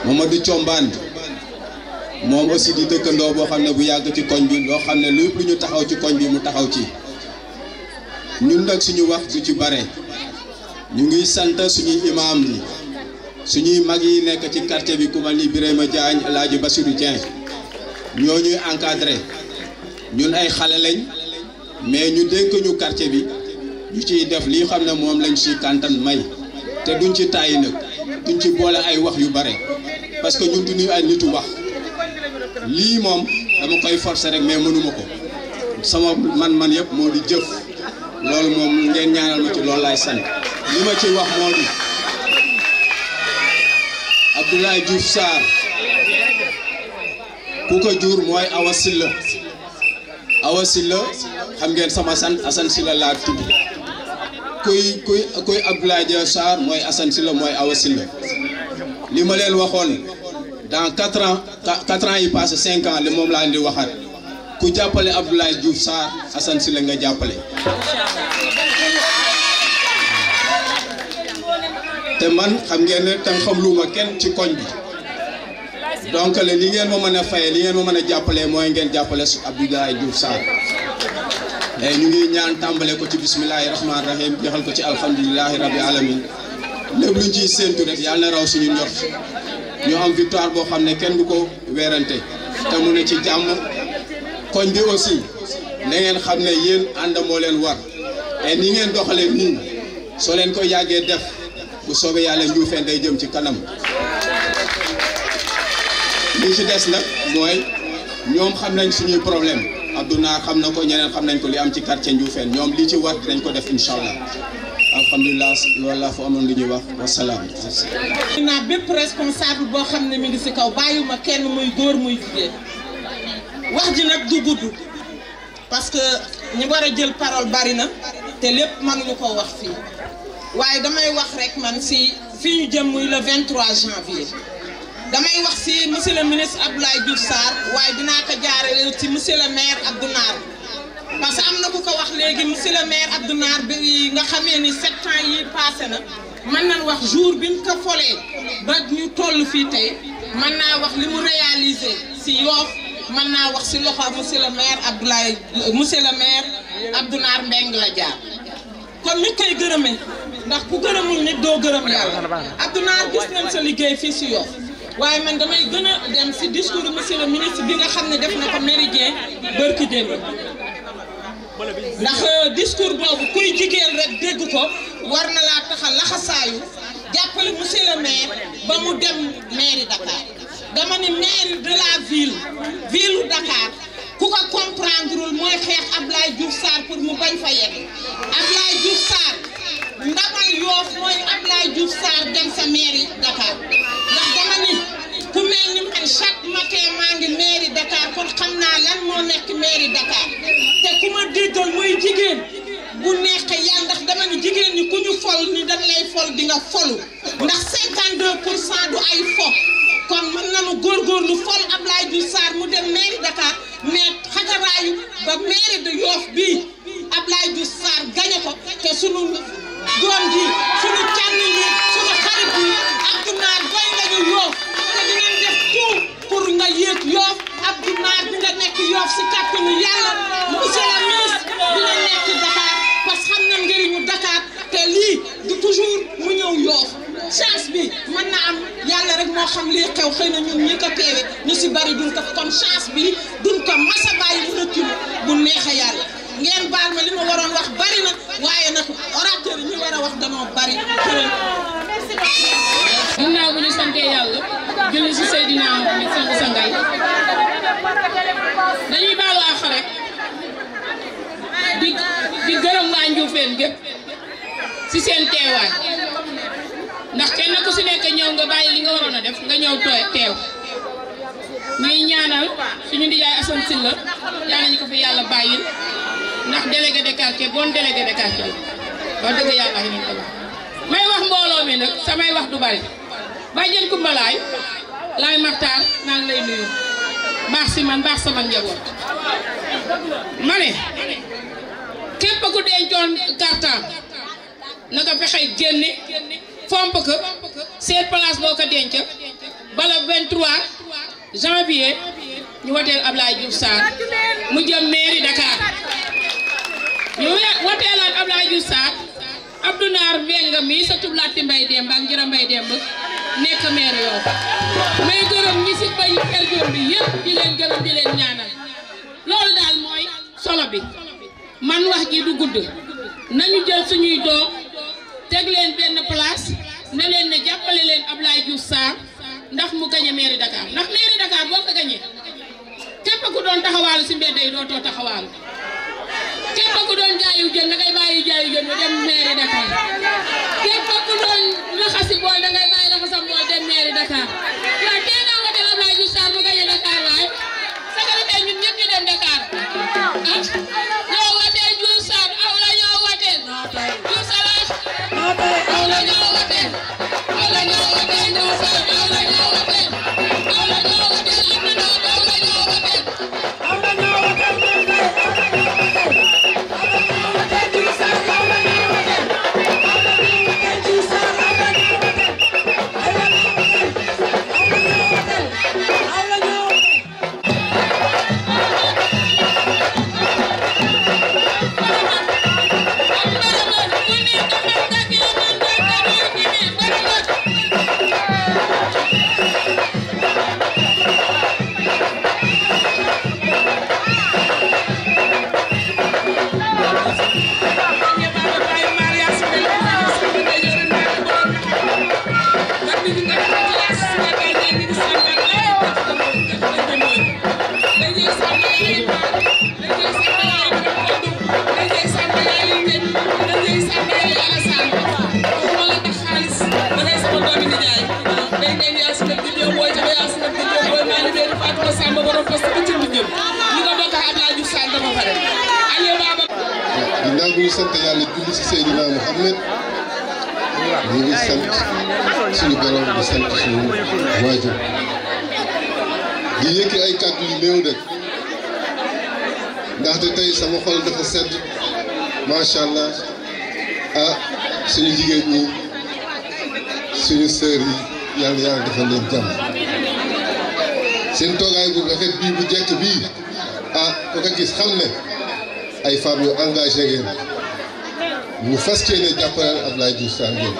Mamadou Thiombane moom aussi di dëkkandoo boo xam ne bu yàgg ci koñ bi loo xam ne lépp lu ñu taxaw ci koñ bi mu taxaw ci ñun nag suñu wax du ci bare ñu ngi sant suñuy imam yi suñuy mag yi nekk ci quartier bi ku mel ni Birima Diagne El Hadj Bassirou Dieng ñoo ñuy encadré ñun ay xale lañ mais ñu dénk ñu quartier bi ñu ciy def lii xam ne moom lañ ci kantan may te duñ ci tàyyi nag duñ ci boole ay wax yu bare parce que ñun duñu ay nitu wax lii moom dama koy forcer rek mais mënuma ko sama man yëpp moo di jëf loolu moom ngeen ñaanal ma ci loolu laay sant li ma ci wax moo di Abdoulaye Diouf Sarr ku ko jur mooy Awa Sylla xam ngeen sama sant Assane Sylla laa tudd kuy Abdoulaye Diouf Sarr mooy Assane Sylla mooy Awa Sylla li ma leen waxoon dans 4 ans yi passé 5 ans li moom laa di waxaat ku jàppale Abdoulaye Diouf Sarr Assane Sylla nga jàppale te man xam ngeen ne tam xam lu ma kenn ci koñ bi donc li ngeen ma mën a faye li ngeen ma mën a jàppale mooy ngeen jàppale su Abdoulaye Diouf Sarr et ñu ngi ñaan tàmbale ko ci bismillahi rahmaani rahim jeexal ko ci alhamdulilahi rabbi alamin lépp luñ ciy séentu rek yàlla na raw suñu njort ñu am victoire boo xam ne kenn du ko weerante te mu ne ci jàmm koñ bi aussi na ngeen xam ne yéen ànd moo leen war et ni ngeen doxalee nii soo leen ko yàggee def bu soobee yàlla Ndioufène day jëm ci kanam li ci des nag mooy ñoom xam nañ suñuy problème Abdouna xam na ko ñeneen xam nañ ko li am ci quartier Ndioufène ñoom li ci war dinañ ko def incha allah alhamdulilah loolu laa fa amoon lu ñuy wax wasalaam. naa bépp responsable boo xam ne mi ngi si kaw bàyyiwuma kenn muy góor muy jigéen wax ji nag du gudd parce que ñi war a jël parole bari na te lépp mënuñu ko wax fii waaye damay wax rek man si fii ñu jëm muy le 23 janvier damay wax si monsieur le ministre Abdoulaye Diouf Sarr waaye dinaa ko jaarale ci monsieur le maire Abdou Nar parce que am na ku ko wax léegi monsieur le maire Abdou Nar bi nga xamee ni 7 ans yi passé na mën nañ wax jour bi ñu ko folee ba ñu toll fii tey mën naa wax li mu réalisé si Yoff mën naa wax si loxo monsieur le maire Abdou Nar Mbengue la jaar kon ñu koy gërëmee ndax ku gërëmul nit doo gërëm yàlla Abdou Nar gis nañ sa liggéey fii si Yoff waaye man damay gën a dem si discours monsieur le ministre bi nga xam ne def na ko méridien bërki démb ndax discours boobu kuy jigéen rek dégg ko war na laa taxal laxasaayu jàppale monsieur le maire ba mu dem mairie Dakar dama ni maire de la ville Dakar ku ko comprendrewul mooy xeex Abdoulaye Diouf Sarr pour mu bañ fa yegg Abdoulaye Diouf Sarr ndamal Yoff mooy Abdoulaye Diouf Sarr dem sa mairie Dakar ndax dama ni ku mel ni man chaque matin maa ngi mairie Dakar kon xam naa lan moo nekk mairie Dakar te ku ma déggal mooy jigéen bu neexee yàlla ndax dama ni jigéen ñi ku ñu fol ni dañ lay fol di nga folu ndax 52% du ay fo kon mën nañu góorgóorlu fol Abdoulaye Diouf Sarr mu dem mairie Dakar mais xajaraayu ba mairie de Yoff bii Abdoulaye Diouf Sarr gañe ko te sunu doom ji sunu cànn yi sunu xarit yi Abdou Nar doy nañu Yoff te dinañ def tout pour nga yéeg Yoff Abdou Nar bi nga nekk Yoff si kàttanu yàlla monsieur le ministre dina nekk Dakar parce que xam na njëriñu Dakar te lii du toujours mu ñëw Yoff chance bi mën na am yàlla rek moo xam lii xew xëy na ñun ñi ko teewe ñu si bari duñ ko kon chance bi duñ ko masa bàyyi mu rëccul bu neex a yàlla ngeen baal ma li ma waroon wax bari na waaye nag orateur yi ñi war a wax danoo bari. ginnaaw bu ñu sante yàlla julli si Seydina Muhammad sangu sangal dañuy baalu àq rek di gërëm waa Ndioufène gépp si seen teewaay ndax kenn ku si nekk ñëw nga bàyyi li nga waroon a def nga ñëw teew ñuy ñaanal suñu ndijaay Assane Sylla yàlla ñu ko fi yàlla bàyyil ndax délégué de quartier bon délégué de quartier wax dëgg yàlla yi ko may wax mbooloo mi nag samay wax du bari bàjjen Kumbalaay laay Maxtaar maa ngi lay nuyu baax si man baax sama njaboot ma ne képp ku dencoon kartaam naka fexe génne fomp ko seet place boo ko denc bala 23 janvier ñu wateel Abdoulaye Diouf Sarr mu jëm mairie Dakar ñu wateelaat Abdoulaye Diouf Sarr Abdou Naar Mbengue mi sa tublaati Mbay Demb ak Njira Mbay Demb nekk maire Yoff may gërëm ñi si bañ ergoom bi yëpp di leen gërëm di leen ñaanal loolu daal mooy solo bi man wax ji du gudd nañu jël suñuy doom teg leen benn place ne leen ne jàppale leen Abdoulaye Diouf Sarr ndax mu gañe mairie Dakar ndax mairie Dakar boo ko gañee képp ku doon taxawaalu si mbedd yi dootoo taxawaalu képp ku doon jaayu jën da ngay bàyyi jaayu jën mu dem mairie Dakar képp ku doon raxasi bool da ngay bàyyi raxasam bool dem mairie Dakar waaw tey naa woteel Abdoulaye Diouf Sarr mu gañe Dakar waay sa ko defee ñun ñëpp ñu dem Dakar ñoo woteel Diouf Sarr aw la ñoo woteel Diouf Sarr aw la ñoo woteel aw la ñoo woteel Diouf Sarr aw la ñoo woteel aw la ñoo woteel am na doon aw la ñoo woteel aw la ñoo woteel Diouf Sarr aw la ñoo woteel aw la ñoo woteel Diouf Sarr aw la ñoo woteel aw la ñoo woteel aw la ñoo woteel ginnaaw bi ñu sant yàlla julli ci Seydina Muhammad ñu ngi sant suñu borom di sant suñu waajur di yëkki ay kàddu yu néew rek ndaxte tey sama xol dafa sedd macha allah suñu jigéen ñi suñu sœur yi yàlla defal leen jàmm seen toogaay bu rafet bii bu jekk bii ku ko gis xam ne ay femmes yu engagé ngeen ñu fas yéene jàppaleel Abdoulaye Diouf Sarr ngeen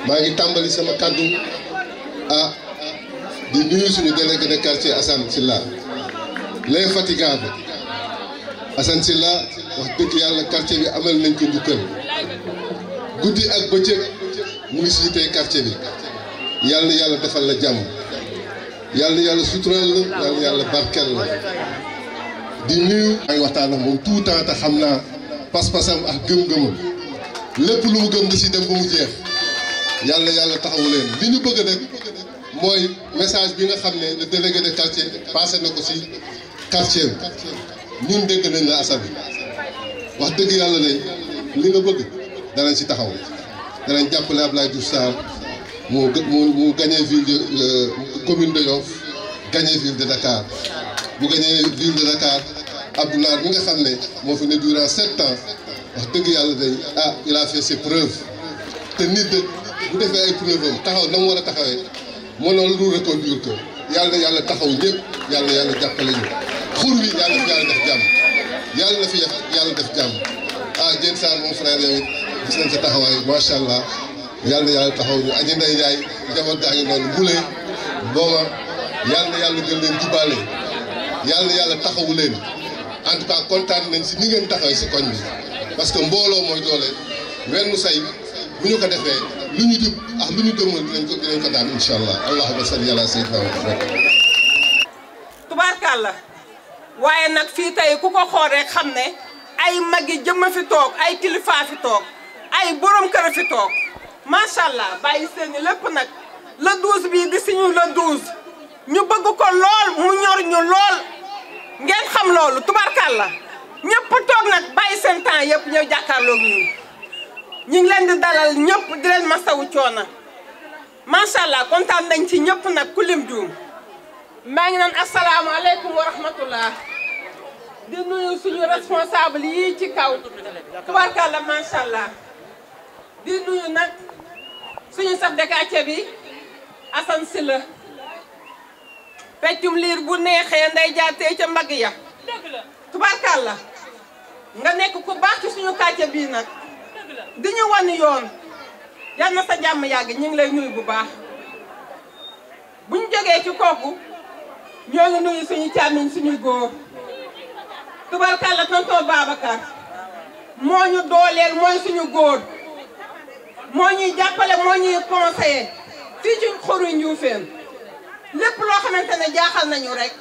maa ngi tàmbali sama kàddu di nuyu suñu délégué de quartier Assane Sylla l'infatigable Assane Sylla wax dëgg yàlla quartier bi amal nañ ko njukkal guddi ak bëccëg mu ngi si tey quartier bi yàlla na yàlla defal la jàmm yàlla na yàlla sutural la yàlla na yàlla barkeel la di nuyu. maa ngi waxtaan ak moom tout temps te xam naa pas-pasam ak gëm-gëmam lépp lu mu gëm da si dem ba mu jeex yàlla na yàlla taxawu leen li ñu bëgg nag mooy message bi nga xam ne le délégué de quartier passé na ko si quartier bi ñun dégg nañ la Assane wax dëgg yàlla de li nga bëgg danañ si taxaw danañ jàppale Abdoulaye Diouf Sarr mu gagné ville de commune de Yoff gagné ville de Dakar bu gagné ville de Dakar Abdou Naar bi nga xam ne moo fi ne durant 7 ans wax dëgg yàlla day il a fait ses preuves te nit de bu defee ay preuves am taxaw na mu war a taxawee mënoon lu reconduire ko yàlla na yàlla taxaw ñëpp yàlla na yàlla jàppale ñu xur wi yàlla na fi yàlla def jàmm yàlla na fi yàlla def jàmm Diène Sarr mon frère yow it gis nañ sa taxawaay macha allah yàlla na yàlla taxaw ñu aji nday Ndiaye njaboot gaa ngi noonu Mbule Booma yàlla na yàlla gën leen jubale yàlla na yàlla taxawu leen en tout cas kontaan nañ si ni ngeen taxawee si koñ bi parce que mbooloo mooy doole wenn say bu ñu ko defee lu ñu jub ak lu ñu dëmmal dinañ ko daan incha allah allahumma salli ala sayyidina Muhammad. tubaarkàlla waaye nag fii tey ku ko xool rek xam ne ay mag yi jëmm fi toog ay kilifaa fi toog ay borom kër fi toog macha allah bàyyi seeni lépp nag le 12 bii di suñu le 12 ñu bëgg ko lool mu ñor ñu lool ngeen xam loolu tubaarkàlla ñëpp toog nag bàyyi seen temps yëpp ñëw jàkkaarloog ñun ñu ngi leen di dalal ñëpp di leen masawu coono macha allah kontaan nañ ci ñëpp nag ku lim juum maa ngi naan asalaamaaleykum wa rahmatullah di nuyu suñu responsable yi ci kaw tubarkalla macha allah di nuyu nag suñu chef de quartier bi Assane Sylla feccum liir bu neexee nday jaatee ca mbagg ya tubarkalla nga nekk ku baax ci suñu quartier bii nag di ñu wan yoon yal na sa jàmm yàgg ñu ngi lay nuyu bu baax bu ñu jógee ci kooku ñoo ngi nuyu suñu càmmiñ suñu góor tubarkalla tonton Babacar moo ñu dooleel mooy suñu góor moo ñuy jàppale moo ñuy conseiller fii ci xuru Njuufeen lépp loo xamante ne jaaxal nañu rek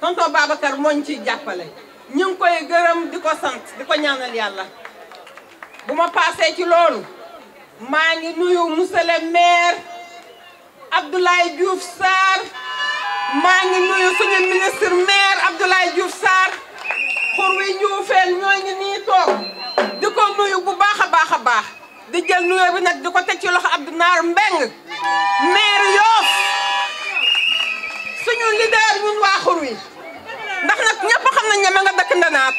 tonton Babacar moo ñu ciy jàppale ñu ngi koy gërëm di ko sant di ko ñaanal yàlla bu ma paasee ci loolu maa ngi nuyu monsieur le maire Abdoulaye Diouf Sarr maa ngi nuyu suñu ministre maire Abdoulaye Diouf Sarr xur wi Njuufeen ñoo ngi nii toog di ko nuyu bu baax a baax di jël nuyoo bi nag di ko teg ci loxo Abdou Naar Mbeng maire Yoff suñu leader ñun waa xur wi ndax nag ñëpp xam nañ ne ma nga dëkk Ndanaat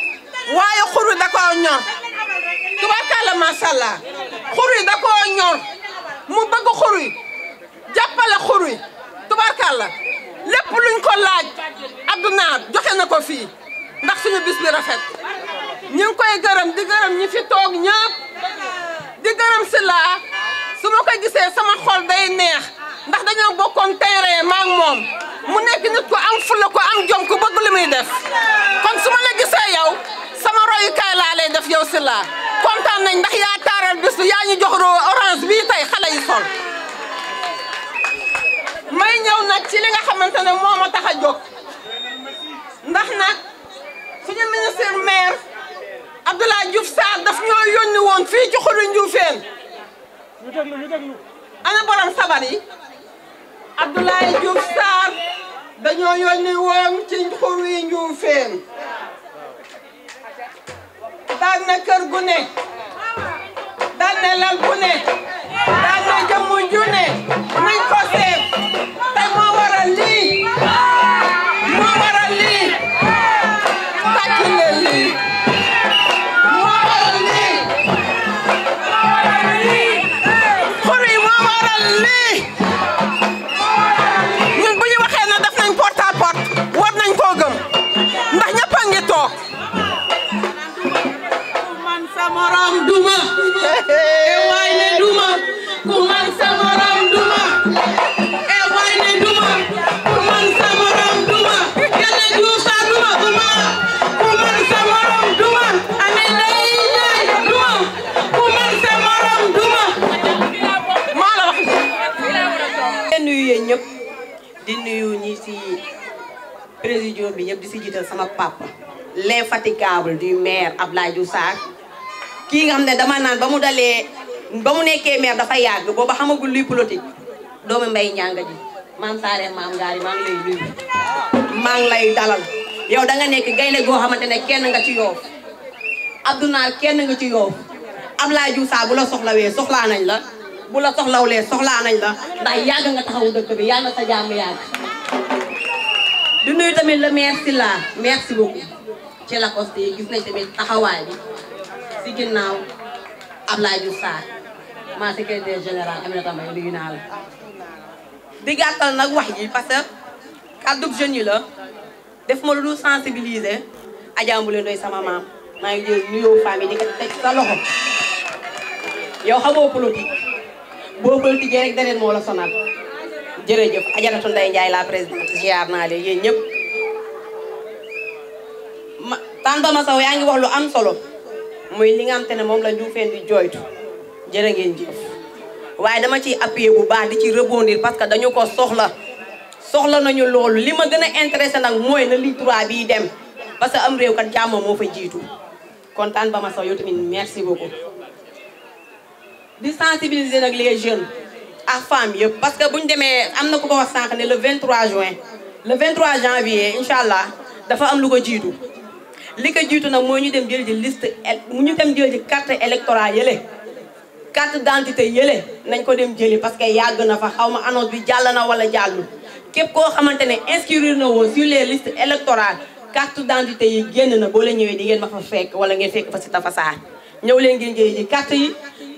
waaye xur wi da koo ñor tubaarkalla macha allah xur wi da koo ñor mu bëgg xur wi jàppale xur wi tubaarkalla lépp luñ ko laaj Abdou Naar joxe na ko fii ndax suñu bis bi rafet ñu ngi koy gërëm di gërëm ñi fi toog ñëpp di gërëm Sylla su ma ko gisee sama xol day neex ndax dañoo bokkoon terrain maa ngi moom mu nekk nit ko am fulla ko am jom ko bëgg li muy def kon su ma la gisee yow sama royukaay laa lay def yow Sylla kontaan nañ ndax yaa taaral bis bi yaa ñu jox orange bii tey xale yi sol may ñëw nag ci li nga xamante ne moo ma tax a jóg ndax nag suñu ministre maire Abdoulaye Diouf Sarr daf ñoo yónni woon fii ci xuru Njuufeen ana borom sabar yi Abdoulaye Diouf Sarr dañoo yónni woon ci xuru Njuufeen daan na kër gu ne daan na lal bu ne daan na jëmm ju ne nañ ko seet te moo waral lii moo waral lii tàcc leen lii moo waral lii xur yi moo waral lii ñun bu ñu waxee ne def nañ porte à porte war nañ koo gëm ndax ñëpp a ngi toog morom duma e waay ne duma ku man sa morom duma e waay ne duma ku man sa morom duma yàlla Diouf Sarr duma ku man sa morom duma ane lay duma ku man sa morom duma maa la wax di nuyu yéen ñëpp di nuyu ñi ci président bi ñëpp di ci jiital sama papa l'infatigable du maire Abdoulaye Diouf Sarr kii nga xam ne dama naan ba mu nekkee maire dafa yàgg booba xamagul luy politique doomu mbay ñanga ji maam Saare maam Ngaari maa ngi lay nuyu maa ngi lay dalal yow da nga nekk gaynde goo xamante ne kenn nga ci Yoff Abdou Naar kenn nga ci Yoff Abdoulaye Diouf Sarr bu la soxlawee soxlaa nañ la bu la soxlawlee soxlaa nañ la ndax yàgg nga taxawu dëkk bi yàlla na sa jàmm yàgg di nuyu tamit le maire Sylla merci beaucoup ci la Lacoste yi gis nañ tamit taxawaay bi ci ginnaaw Abdoulaye Diouf Sarr ma secrétaire général Aminata Mbaye nuyu naa la di gàttal nag wax ji parce que kàddu jeunes yi la def ma lu dul sensibiliser Adja Mbule Ndoye sama maam maa ngi jël nuyoo famille di ko teg sa loxo yow xamoo politique boo politique rek deneen moo la sonal jërëjëf Adjaratou Ndeye Ndiaye la présidente ziar naa leen yéen ñëpp tante ma saw yaa ngi wax lu am solo muy li nga xam te ne moom la Njuufeen di jooytu jërë ngeen jëf waaye dama ciy appuyer bu baax di ci rebondir parce que dañu ko soxla nañu loolu li ma gën a intéressé nag mooy na ligne 3 bii dem parce que am réew kat jàmm moo fa jiitu kontaan ba ma sax yow tamit merci beaucoup di sensibiliser nag les jeunes ak femmes yëpp parce que bu ñu demee am na ku ko wax sànq ne le 23 juin le 23 janvier incha allah dafa am lu ko jiitu li ko jiitu nag mooy ñu dem jël ji liste ñu dem jël ji carte électorale yële carte d'identité yële nañ ko dem jëli parce que yàgg na fa xaw ma annonce bi jàll na wala jàllul képp koo xamante ne inscrire na woon sur les listes électorales carte d'identité yi génn na boo leen ñëwee di ngeen ma fa fekk wala ngeen fekk fa si Tafa Sarr ñëw leen ngeen jëli ji carte yi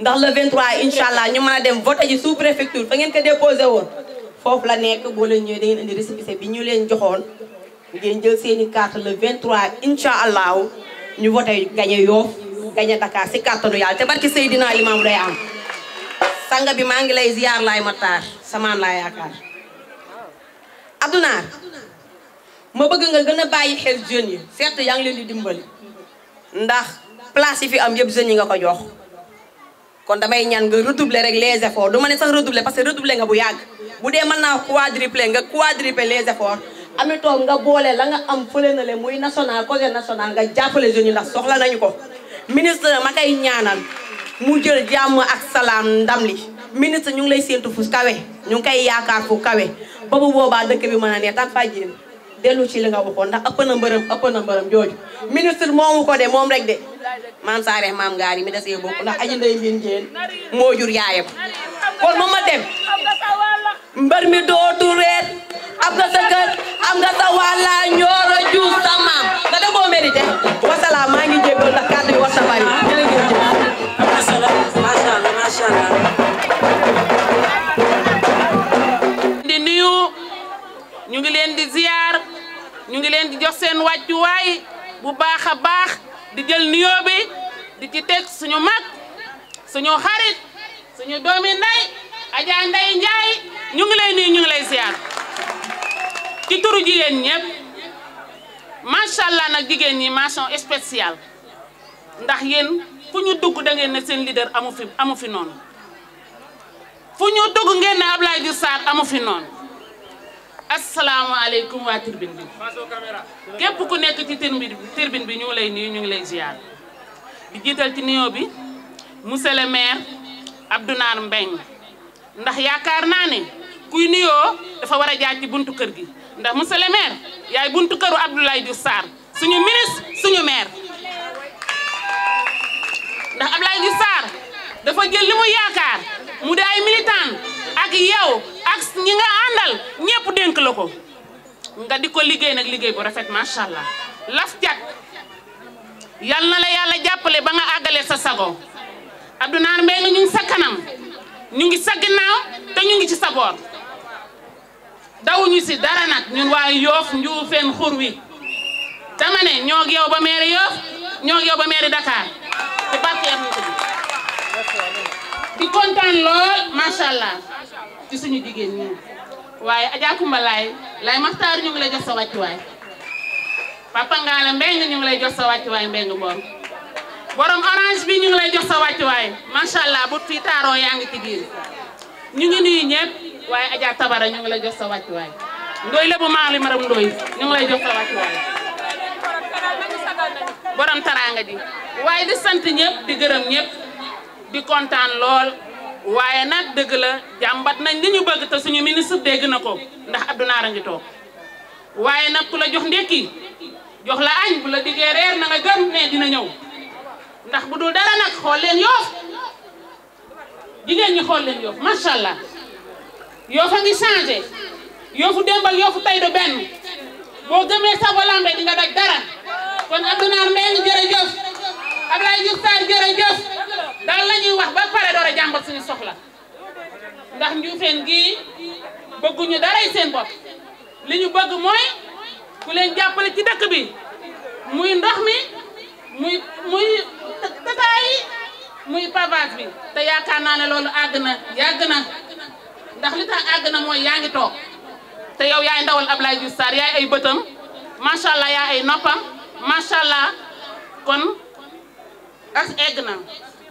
ndax le 23 incha allah ñu mën a dem voté ji sous préfecture fa ngeen ko déposé woon foofu la nekk boo leen ñëwee da ngeen indi récépissé bi ñu leen joxoon ngeen jël seeni carte le 23 incha allah ñu voté gagné Yoff gagné Dakar si kàttanu yàlla te barki Seydina Limaamu day am sanga bi maa ngi lay ziar laay Matar samaan laa yaakaar Abdou Nar ma bëgg nga gën a bàyyi xel jeunes yi certes yaa ngi leen di dimbali ndax place yi fi am yëpp jeunes yi nga ko jox kon damay ñaan nga redoubler rek les efforts du ma ne sax redoubler parce que redoubler nga bu yàgg bu dee mën naa quadrupler nga quadrupler les efforts ami toog nga boole la nga am fële na le muy national projet national nga jàppale jeunes yi ndax soxla nañu ko ministre ma koy ñaanal mu jël jàmm ak salaam ndam li ministre ñu ngi lay séentu fu kawe ñu ngi koy yaakaar fu kawe ba bu boobaa dëkk bi mën a ne tan fajjin dellu ci li nga waxoon ndax ëpp na mbërëm jooju ministre moomu ko de moom rek de maam Saare maam Ngaari mi desee bokk ndax aji nday mbin jéen moo jur yaayam kon moom ma dem mbër mi dootu reet am nga sa kër am nga sa wàlla ñooro juuf sa maam nga da koo mérité wasalaam maa ngi jégal ndax kàddu yi war sa bari jërëjëf macha allah di nuyu ñu ngi leen di ziar ñu ngi leen di jox seen wàccuwaay bu baax a baax di jël nuyoo bi di ci teg suñu mag suñu xarit suñu doomi nday Adja Ndeye Ndiaye ñu ngi lay nuyu ñu ngi lay ziar ci turu jigéen ñëpp macha allah nag jigéen ñi mention spéciale ndax yéen fu ñu dugg da ngeen ne seen leader amu fi noonu fu ñu dugg ngeen ne Abdoulaye Diouf Sarr amu fi noonu. asalaamaaleykum waa tribune bi képp ku nekk ci tribune bi ñu ngi lay nuyu ñu ngi lay ziar di jiital ci nuyoo bi monsieur le maire Abdou Nar Mbengue ndax yaakaar naa ne kuy nuyoo dafa war a jaar ci buntu kër gi ndax monsieur le maire yaay buntu këru Abdoulaye Diouf Sarr suñu ministre suñu maire ndax Abdoulaye Diouf Sarr dafa jël li mu yaakaar mu di ay militant ak yow ak ñi nga àndal ñëpp dénk la ko nga di ko liggéey nag liggéey bu rafet macha allah laf cat yal na la yàlla jàppale ba nga àggale sa sago Abdou Nar Mbengue ñu ngi sa kanam ñu ngi sa ginnaaw te ñu ngi ci sa boor dawuñu si dara nag ñun waa Yoff Njuufeen xur wi dama ne ñoo ak yow ba mairie Yoff ñoo ak yow ba mairie Dakar te barkeer na ko di kontaan lool macha allah ci suñu jigéen ñi waaye Adja Kumba Laay Maxtaar ñu ngi lay jox sa wàccuwaay Papa Ngala Mbengue ñu ngi lay jox sa wàccuwaay Mbengue Mboor borom orange bi ñu ngi lay jox sa wàccuwaay macha allah bu fii taaroo yaa ngi ci biir ñu ngi nuyu ñëpp waaye Adja Tabara ñu ngi lay jox sa wàccuwaay Ndoy la bu maali maram Ndoy ñu ngi lay jox sa wàccuwaay borom taraanga ji waaye di sant ñëpp di gërëm ñëpp di kontaan lool waaye nag dëgg la jàmbat nañ li ñu bëgg te suñu ministre dégg na ko ndax Abdou Nar a ngi toog waaye nag ku la jox ndékki jox la añ bu la diggee reer na nga gëm ne dina ñëw ndax bu dul dara nag xool leen Yoff jigéen ñi xool leen Yoff macha allah Yoff a ngi changé Yoffu démb ak Yoffu tey du benn boo gëmee sa lambe di nga daj dara kon Abdou Nar Mbengue jërëjëf Abdoulaye Diouf Sarr jërëjëf daal la ñuy wax ba pare door a jàmbat suñu soxla ndax Njuufeen gii bëgguñu daray seen bopp li ñu bëgg mooy ku leen jàppale ci dëkk bi muy ndox mi muy tataay yi muy pavage bi te yaakaar naa ne loolu àgg na yàgg na ndax li tax àgg na mooy yaa ngi toog te yow yaay ndawal Abdoulaye Diouf Sarr yaay ay bëtam macha allah yaay ay noppam macha allah kon as egg na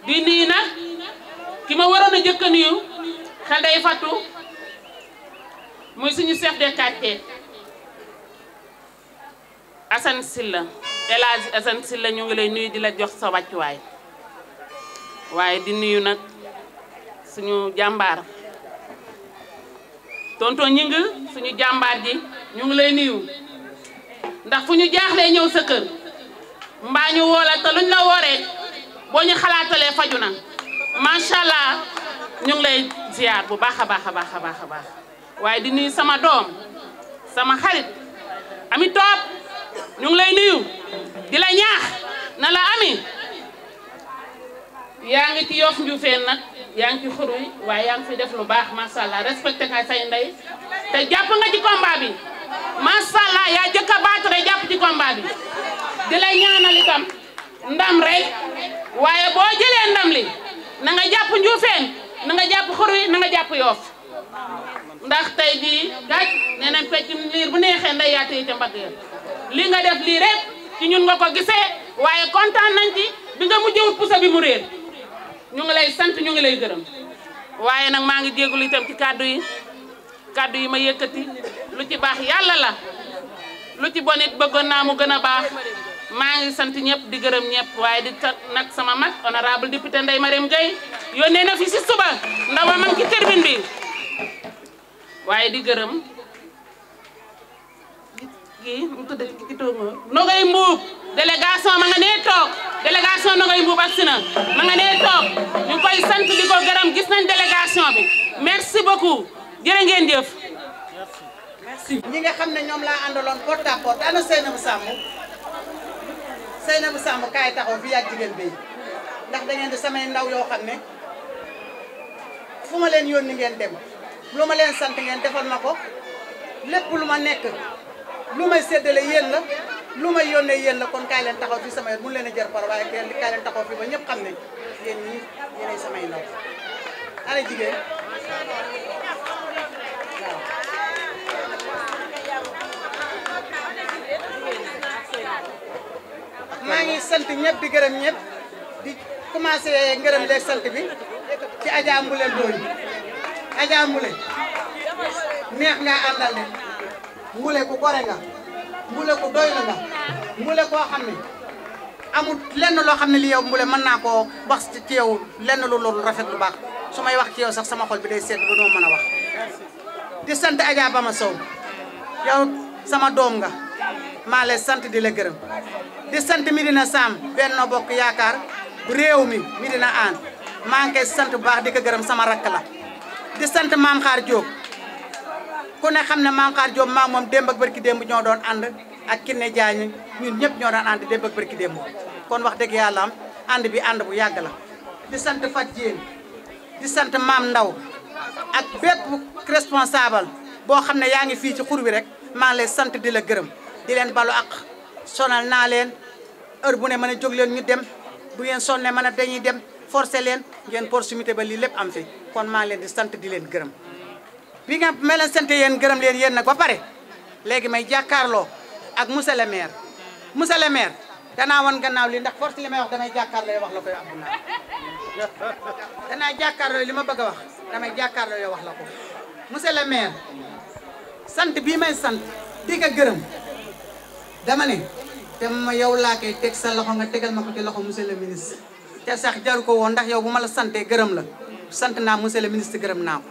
di nuyu nag ki ma waroon a jëkk a nuyu xel day fattu muy suñu chef de quartier Assane Sylla El Hadji Assane Sylla ñu ngi lay nuyu di la jox sa wàccuwaay waaye di nuyu nag suñu jàmbaar tonton ñi ngi suñu jàmbaar ji ñu ngi lay nuyu ndax fu ñu jaaxlee ñëw sa kër mbaa ñu woo la te luñ la wooree boo ñu xalaatalee faju na macha allah ñu ngi lay ziar bu baax a baax a baax a baax a baax waaye di nuyu sama doom sama xarit ami toop ñu ngi lay nuyu di la ñaax na la Ami yaa ngi ci Yoff Ndioufène nag yaa ngi ci xur wi waaye yaa ngi fi def lu baax macha allah respecté nga say ndey te jàpp nga ci combat bi macha allah yaa jëkk a baatare jàpp ci combat bi di la ñaanal itam ndam rek waaye boo jëlee ndam li na nga jàpp Ndioufène na nga jàpp xur wi na nga jàpp Yoff ndax tey jii gàj nee nañ fecc liir bu neexee nday yaa tey ca mbagg ya li nga def lii rek ci ñun nga ko gisee waaye kontaan nañ ci bi nga mujjewut pusa bi mu réer ñu ngi lay sant ñu ngi lay gërëm waaye nag maa ngi jégalu itam ci kàddu yi ma yëkkati lu ci baax yàlla la lu ci bon it bëggoon naa mu gën a baax maa ngi sant ñëpp di gërëm ñëpp waaye di sant nag sama mag honorable député Ndeye Marième Gueye yónnee na fi si suba ndaw ma ci tribune bi waaye di gërëm kii mu tudd ki toog Nogay Mbuub délégation ma nga nee toog délégation Nogay Mbuub ak sina ma nga nee toog ñu koy sant di ko gërëm gis nañ délégation bi merci beaucoup jërë ngeen jëf. merci. ñi nga xam ne ñoom laa àndaloon porte à porte ana Seynabou Samb kaay taxaw fi ak jigéen bi ndax da ngeen di samay ndaw yoo xam ne fu ma leen yónni ngeen dem lu ma leen sant ngeen defal ma ko lépp lu ma nekk lu may séddale yéen la lu may yónnee yéen la kon kaay leen taxaw fi sama yoon mun leen a jër par waaye kaay leen taxaw fi ba ñëpp xam ne yéen ñi yéenay samay ndaw ana jigéen maa ngi sant ñëpp di gërëm ñëpp di commencé ngërëm leeg sant bi ci Adja Mbule Ndoye Adja Mbule neex nga àndal de Mbule ku gore nga Mbule ku doy la nga Mbule koo xam ne amul lenn loo xam ne li yow Mbule mën naa koo wax ci yow lenn lu loolu rafet lu baax su may wax ci yow sax sama xol bi day sedd ba doo mën a wax di sant Adja Bama Sow yow sama doom nga maa lay sant di la gërëm di sant Medina Sam Benno Bokk Yaakaar réew mi Medina Aan maa ngi koy sant bu baax di ko gërëm sama rakk la di sant Maam Xaar Diop ku ne xam ne Maam Xaar Diop maa moom démb ak barki démb ñoo doon ànd ak Kiné Diagne ñun ñëpp ñoo doon ànd démb ak barki démb kon wax dëgg yàlla am ànd bi ànd bu yàgg la di sant Fat Diène di sant Maam Ndaw ak bépp responsable boo xam ne yaa ngi fii ci xur bi rek maa ngi lay sant di la gërëm di leen balu ak sonal naa leen heure bu ne mën a jóg leen ñu dem bu ngeen sonne mën a dañuy dem forcé leen ngeen proximité ba lii lépp am fi kon maa ngi leen di sant di leen gërëm bi nga ma leen sant yéen gërëm leen yéen nag ba pare léegi may jàkkaarloo ak monsieur le maire danaa wan gannaaw li ndax force li may wax damay jàkkaarloo wax la koy Abdoulaye danaa jàkkaarloo li ma bëgg a wax damay jàkkaarloo yow wax la ko monsieur le maire sant bii may sant di nga gërëm dama ne te ma yow laa koy teg sa loxo nga tegal ma ko ci loxo monsieur le ministre te sax jaru ko woon ndax yow bu ma la santee gërëm la sant naa monsieur le ministre gërëm naa ko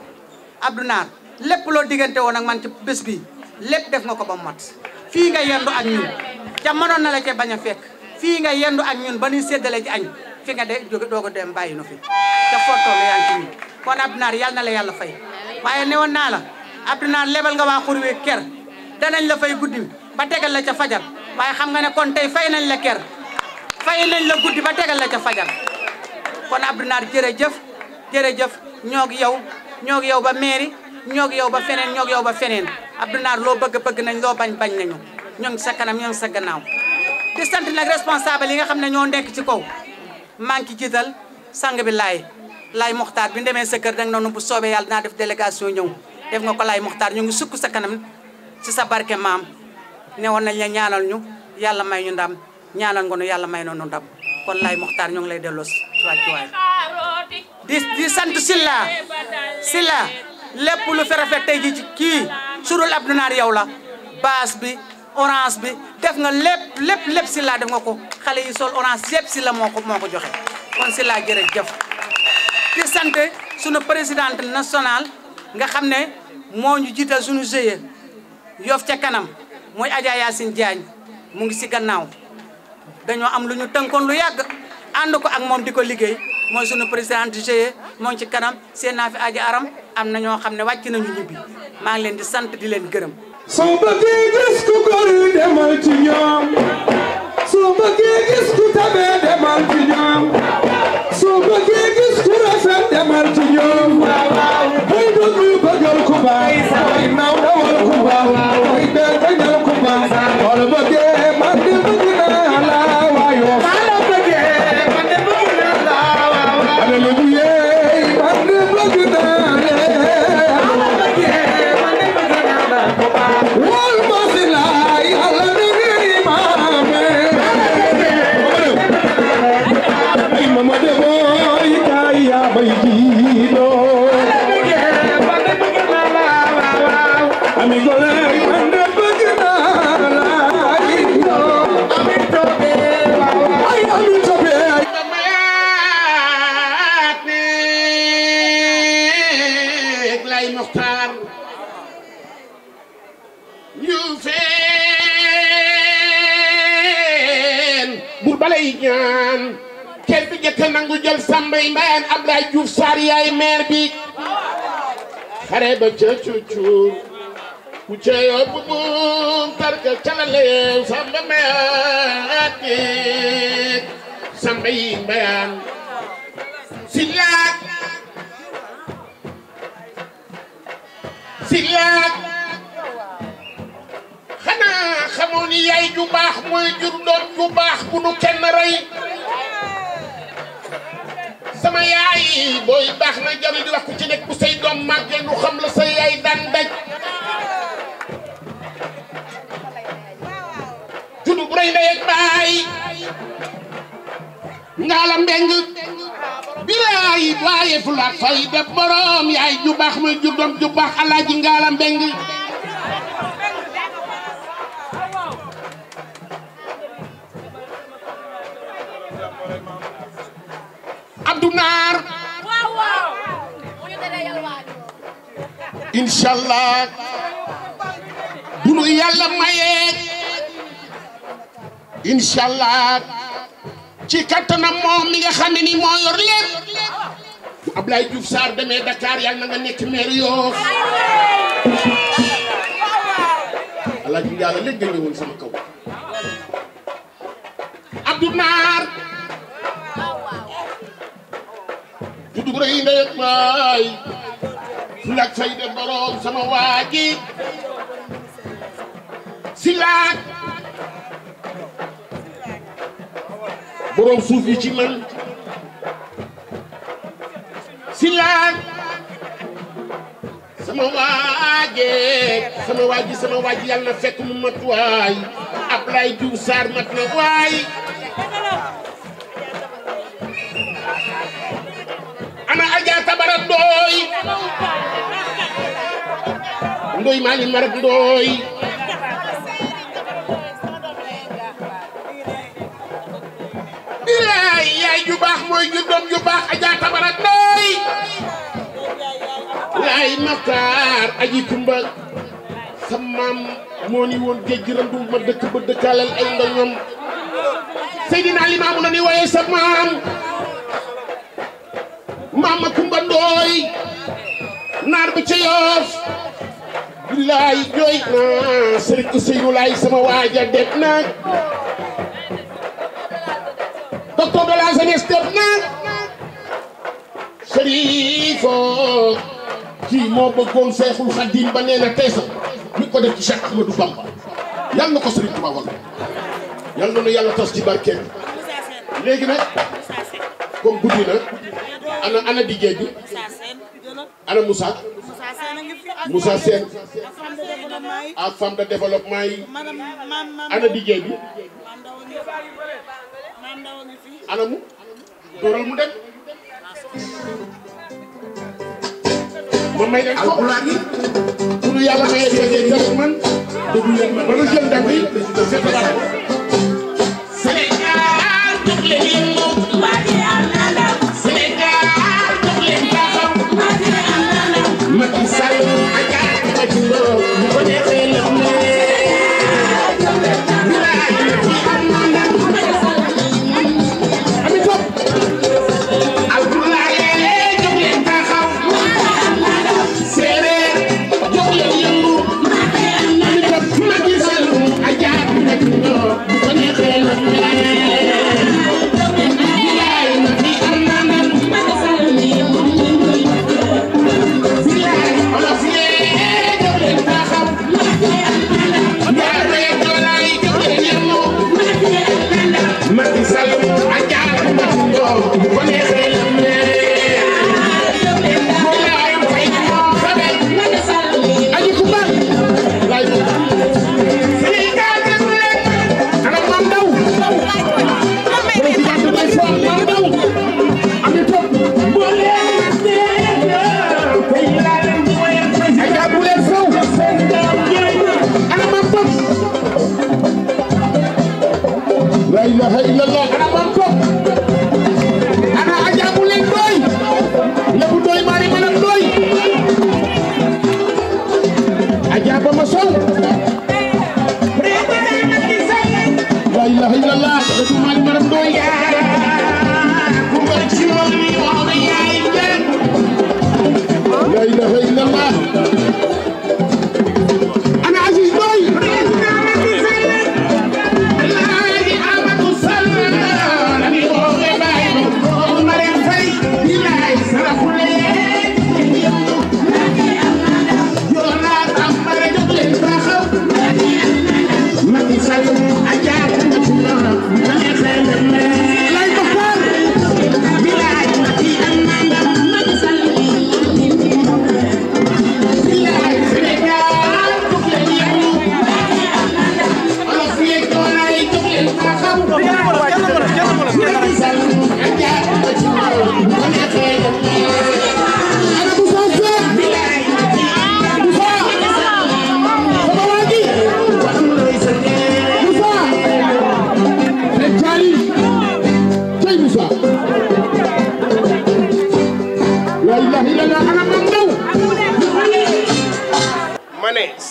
Abdou Naar lépp loo diggante woon ak man ci bés bi lépp def nga ko ba mat fii nga yendu ak ñun ca mënoon na la ca bañ a fekk fii nga yendu ak ñun ba ñuy séddale ci añ fi nga de jóge doog a dem bàyyi no fi te footoo la yaa ngi ci ñun kon Abdou Naar yàlla na la yàlla fay waaye newoon naa la Abdou Naar lebal nga waa xur wi ker danañ la fay guddi ba tegal la ca fajar waaye xam nga ne kon tey fay nañ la ker fay nañ la guddi ba tegal la ca fajar kon Abdou Naar jërëjëf ñoo gi yow ba mairie ñoo gi yow ba feneen ñoo gi yow ba feneen Abdou Naar loo bëgg nañ loo bañ nañu ñoo ngi sa kanam ñoo ngi sa gannaaw di sant nag responsable yi nga xam ne ñoo nekk ci kaw maa ngi ci jiital sang bi laay Moxtaar bi demee sa kër danga noonu bu soobee yàlla dinaa def délégation ñëw def nga ko laay Moxtaar ñu ngi sukk sa kanam ci sa barke maam ne woon nañ la ñaanal ñu yàlla may ñu ndam ñaanal nga nu yàlla may noonu ndam kon laay Moxtaar ñu ngi lay delloo si wàccuwaay di sant Silla lépp lu fi rafet tey ji ci kii surul Abdou Naar yow la base bi orange bi def nga lépp Silla def nga ko xale yi sol orange yëpp Silla moo ko joxe kon Silla jërëjëf di sant sunu présidente nationale nga xam ne moo ñu jiital sunu GIE Yoff ca kanam mooy Adja Yacine Diagne mu ngi si gannaaw dañoo am lu ñu tënkoon lu yàgg ànd ko ak moom di ko liggéey mooy sunu présidente GIE moo ngi ci kanam seen naa fi Adja Aram am na ñoo xam ne wàcc nañu ñibbi maa ngi leen di sant di leen gërëm soo bëggee gis ku góor demal ci ñoom soo bëggee gis ku tabe demal ci ñoom soo bëggee gis ku rafet demal ci ñoom ay doon ñu bëggal ku baax ay naaw dawal ku baax ay del bañal ku baax wala bëggee man de bëgg naa la waayo wala bëggee man de bëgg naa la waaw wala bëggee man de bëgg naa la wala bëggee man de bëgg naa la wal ma si la yàlla ne ngeen maame ay mama de boy kay ya bay jido ami gole man de bëgg naa la ami tobe ay ami tobe lay Muxtaar ñu feen bur balay ñaan kenn bi jëkk nangu jël Sambay Mbayaan Ablaye Diouf Sarr yaay maire bi xare ba ca cuucuur ku ca yóbbu buum tarka calaleew Samba Mbayaan Sambay Mbayaan silaak xanaa xamoo ni yaay ju baax mooy jur doom ju baax bu nu kenn rey sama yaay booy baax na jarul di wax ku ci nekk bu say doom màggee nu xam la sa yaay daan daj juddu bu rëy ndey ak baay Ngala Mbeng bilaay waaye fu la fay def borom yaay ju baax mooy jur doom ju baax Alaaji Ngala Mbeng Abdou Naar inshallah bu nu yàlla mayee inshallah ci kattanam moom mi nga xam ne ni moo yor lépp bu Ablaye Diouf Sarr demee Dakar yàlla na nga nekk maire Yoff Alaaji Ngala léegi nga ñëwoon sama kaw Abdou Naar juddu bu rëy ndey ak baay fulak fayda borom sama waaji silaak borom suuf yi ci man silaak sama waaji yàlla na fekk mu mat waay Ablaye Diouf Sarr mat na waay ana Adja Tabara Ndoy Mali Marak Ndoy bilaay yaay ju baax mooy ju doom ju baax Adja Tabara Ndoy laay Maxtaar aji Kumba sa maam moo ni woon géej gi randu ma dëkk ba dëkkaalal ay ndoñam Seydina Limaamu na ni waaye sa maam Mama Kumba Ndoy naar bi ca Yoff billaay jooy na Serigne Ousseynou Laay sama waaja def na docteur de la jeunesse def na Serifo kii moo bëggoon Seexul Xadiim ba nee na tey sax mi ko def ci Cheikh Ahmadou Bamba yal na ko Serigne Touba wal yal na nu yàlla tas ci barkeem léegi nag comme guddi na ana DJ bi ana Moussa Sène ak femme de développement yi ana DJ bi ana mu dooral mu dem ma may leen ko pour yàlla mayee fekkee jël man déglu leen ma bala jël ndam yi Sénégal jóg leen Macky Sall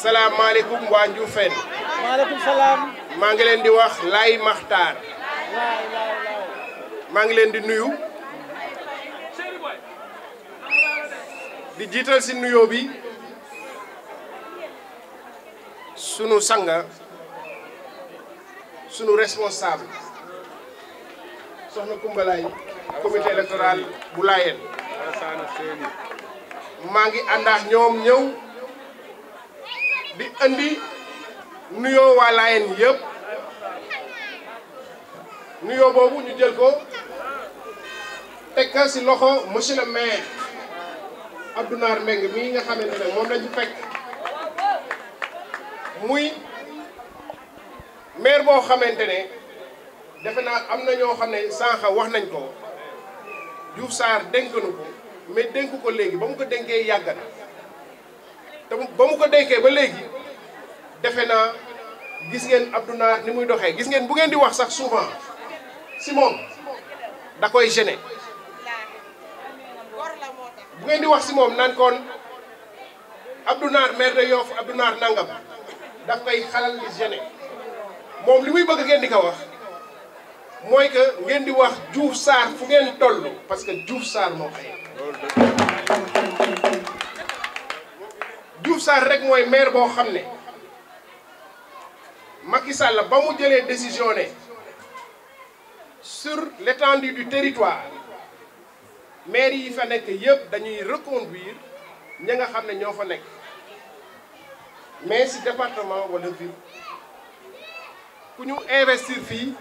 salaamaaleykum waa Ndioufène. maaleykum salaam. maa ngi leen di wax Laye Makhtar. maa ngi leen di nuyu. di jiital si nuyoo bi sunu sanga sunu responsable soxna Koumba Laye comité électoral bu Layène. maa ngi ànd ak ñoom ñëw di andi nuyoo waa Layène yëpp nuyoo boobu ñu jël ko teg ko si loxo monsieur le maire Abdou Nar Mbengue mii nga xamante ne moom lañu fekk muy maire boo xamante ne defe naa am na ñoo xam ne sànq wax nañ ko Diouf Sarr dénk na ko mais dénk ko léegi ba mu ko dénkee yàgg na te ba mu ko dénkee ba léegi defe naa gis ngeen Abdou Nar ni muy doxee gis ngeen bu ngeen di wax sax souvent si moom da koy gêner bu ngeen di wax si moom naan kon Abdou Nar maire de Yoff Abdou Nar nangam daf koy xalal di gêner moom li muy bëgg ngeen di ko wax mooy que ngeen di wax Diouf Sarr fu ngeen toll parce que Diouf Sarr moo xëy Diouf Sarr rek mooy maire boo xam ne Macky Sall ba mu jëlee décision ne sur l'étendue du territoire maire yi fa nekk yëpp dañuy reconduire ña nga xam ne ñoo fa nekk mais si département wala ville ku ñu investir fii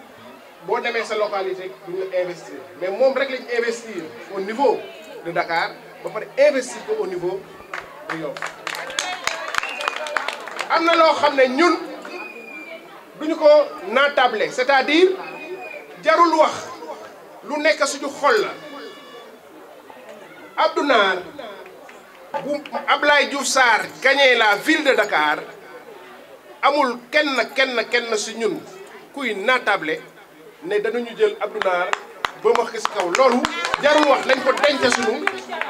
boo demee sa localité du ñu investir mais moom rek lañu investir au niveau de Dakar ba pare investir ko au niveau de Yoff am na loo xam ne ñun duñu ko naatable c'est-à-dire jarul wax lu nekk suñu xol la Abdou Nar bu Ablaye Diouf Sarr gagné la ville de Dakar amul kenn si ñun kuy naatable ne danañu jël Abdou Nar ba ma xis kaw loolu jarul wax nañ ko denc suñu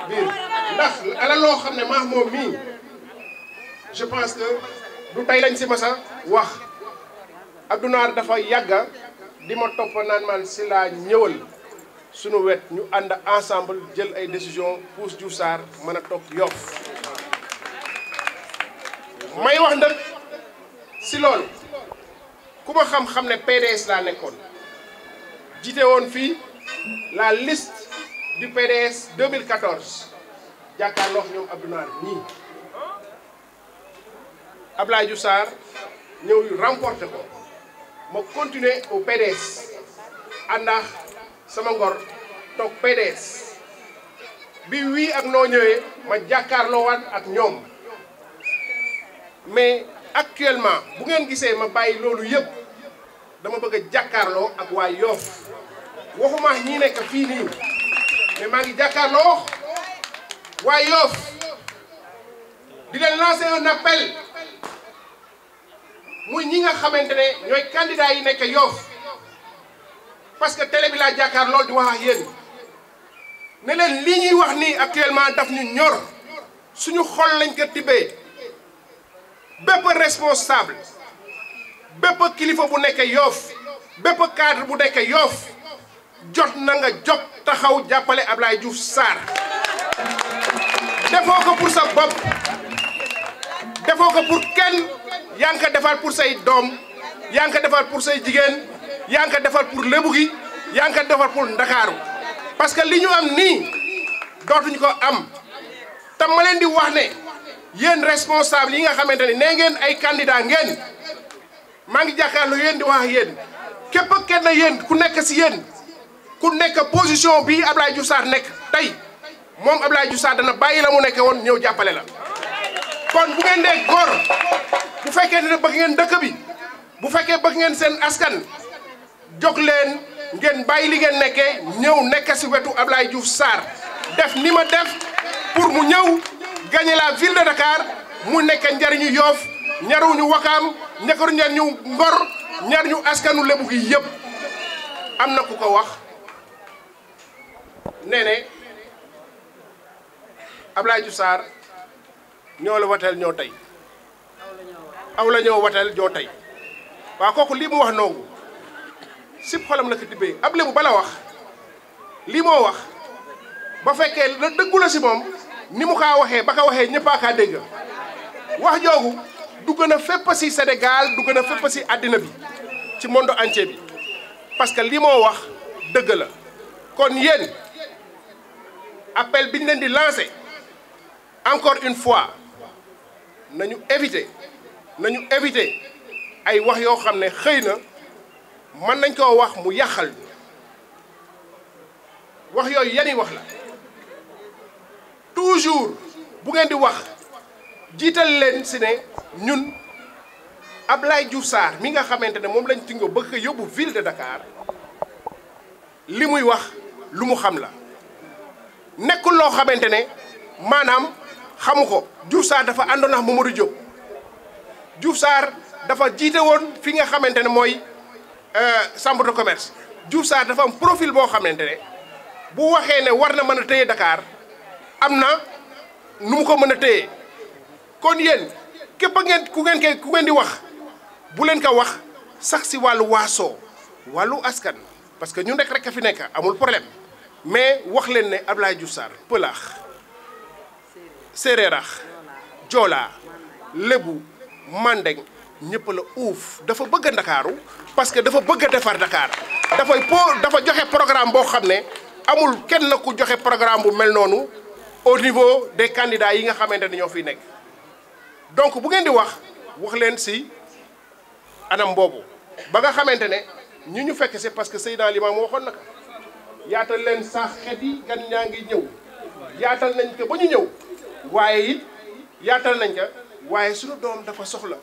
biir ndax ala loo xam ne maax moom mii je pense que du tey lañ si masa wax Abdou Nar dafa yàgga di ma topp naan man si laa ñëwal suñu wet ñu ànd ensemble jël ay décision pour Diouf Sarr mën a toog Yoff may wax nag si loolu ku ma xam-xam ne PDS laa nekkoon jiite woon fii la liste du PDS 2014 jàkkaarloo ñoom Abdou Nar ñii Ablaye Diouf Sarr ñëw yu remporté ko ma continuer au PDS àndax sama ngor toog PDS bi wii ak noo ñëwee ma jàkkaarloo waat ak ñoom mais actuellement bu ngeen gisee ma bàyyi loolu yëpp dama bëgg a jàkkaarloo ak waa Yoff waxuma ñi nekk fii nii mais maa ngi jàkkaarloo waa Yoff di leen lancer un appel muy ñi nga xamante ne ñooy candidat yi nekk Yoff parce que télé bi laa jàkkaar loolu di wax ak yéen ne leen li ñuy wax nii actuellement daf ñu ñor suñu xol lañ ko tibbee bépp responsable bépp kilifa bu nekk Yoff bépp cadre bu nekk Yoff jot na nga jóg taxaw jàppale Ablaye Diouf Sarr defoo ko pour sa bopp defoo ko pour kenn yaa ngi ko defal pour say doom yaa ngi ko defal pour say jigéen yaa ngi ko defal pour lébu gi yaa ngi ko defal pour Ndakaaru parce que li ñu am nii dootuñu ko am te ma leen di wax ne yéen responsable yi nga xamante ne nee ngeen ay candidat ngeen maa ngi jàkkaarloo yéen di wax ak yéen képp kenn yéen ku nekk si yéen ku nekk position bii Ablaye Diouf Sarr nekk tey moom Ablaye Diouf Sarr dana bàyyi la mu nekk woon ñëw jàppale la kon bu ngeen dee góor bu fekkee ne bëgg ngeen dëkk bi bu fekkee bëgg ngeen seen askan jóg leen ngeen bàyyi li ngeen nekkee ñëw nekk si wetu Ablaye Diouf Sarr def ni ma def pour mu ñëw gagner la ville de Dakar mu nekk njariñu Yoff ñaruñu Wakaam njariñu Ngor ñaruñu askanu Lebu gi yëpp am na ku ko wax nee ne Ablaye Diouf Sarr ñoo la wateel ñoo tey aw la ñoo watal joo tey waaw kooku lii mu wax noonu sib xolam la ko tibbee ab lébu bala wax lii moo wax ba fekkee la dëggu la si moom ni mu kaa waxee ba ka waxee ñëpp a kaa dégg wax joogu du gën a fépp si Sénégal du gën a fépp si àddina bi ci monde entier bi parce que lii moo wax dëgg la kon yéen appel bi ñu leen di lancer encore une fois nañu éviter ay wax yoo xam ne xëy na mën nañ koo wax mu yàqal wax yooyu yeni wax la toujours bu ngeen di wax jiital leen si ne ñun Abdoulaye Diouf Sarr mi nga xamante ne moom lañ tingo bëgg ko yóbbu ville de Dakar li muy wax lu mu xam la nekkul loo xamante ne maanaam xamu ko. Diouf Sarr dafa àndoon ak Mamadou Diop Diouf Sarr dafa jiite woon fi nga xamante ne mooy chambre de commerce Diouf Sarr dafa am profil boo xamante ne bu waxee ne war na mën a téye Dakar am na nu mu ko mën a téye kon yéen képp ngeen ku ngeen di wax bu leen ko wax sax si wàllu waasoo wàllu askan parce que ñun rek a fi nekk amul problème mais wax leen ne Abdoulaye Diouf Sarr pëlaax séeréerax joola lébu mandeng ñëpp la uuf dafa bëgg Ndakaaru parce que dafa bëgg a defar Dakar dafa joxe programme boo xam ne amul kenn ku joxe programme bu mel noonu au niveau des candidats yi nga xamante ne ñoo fiy nekk donc bu ngeen di wax leen si anam boobu ba nga xamante ne ñu fekk c'est parce que Seydina Limamou waxoon na ko yaatal leen sax xet yi gan ñaa ngi ñëw yaatal nañ ko ba ñu ñëw waaye it yaatal nañ ko waaye suñu doom dafa soxla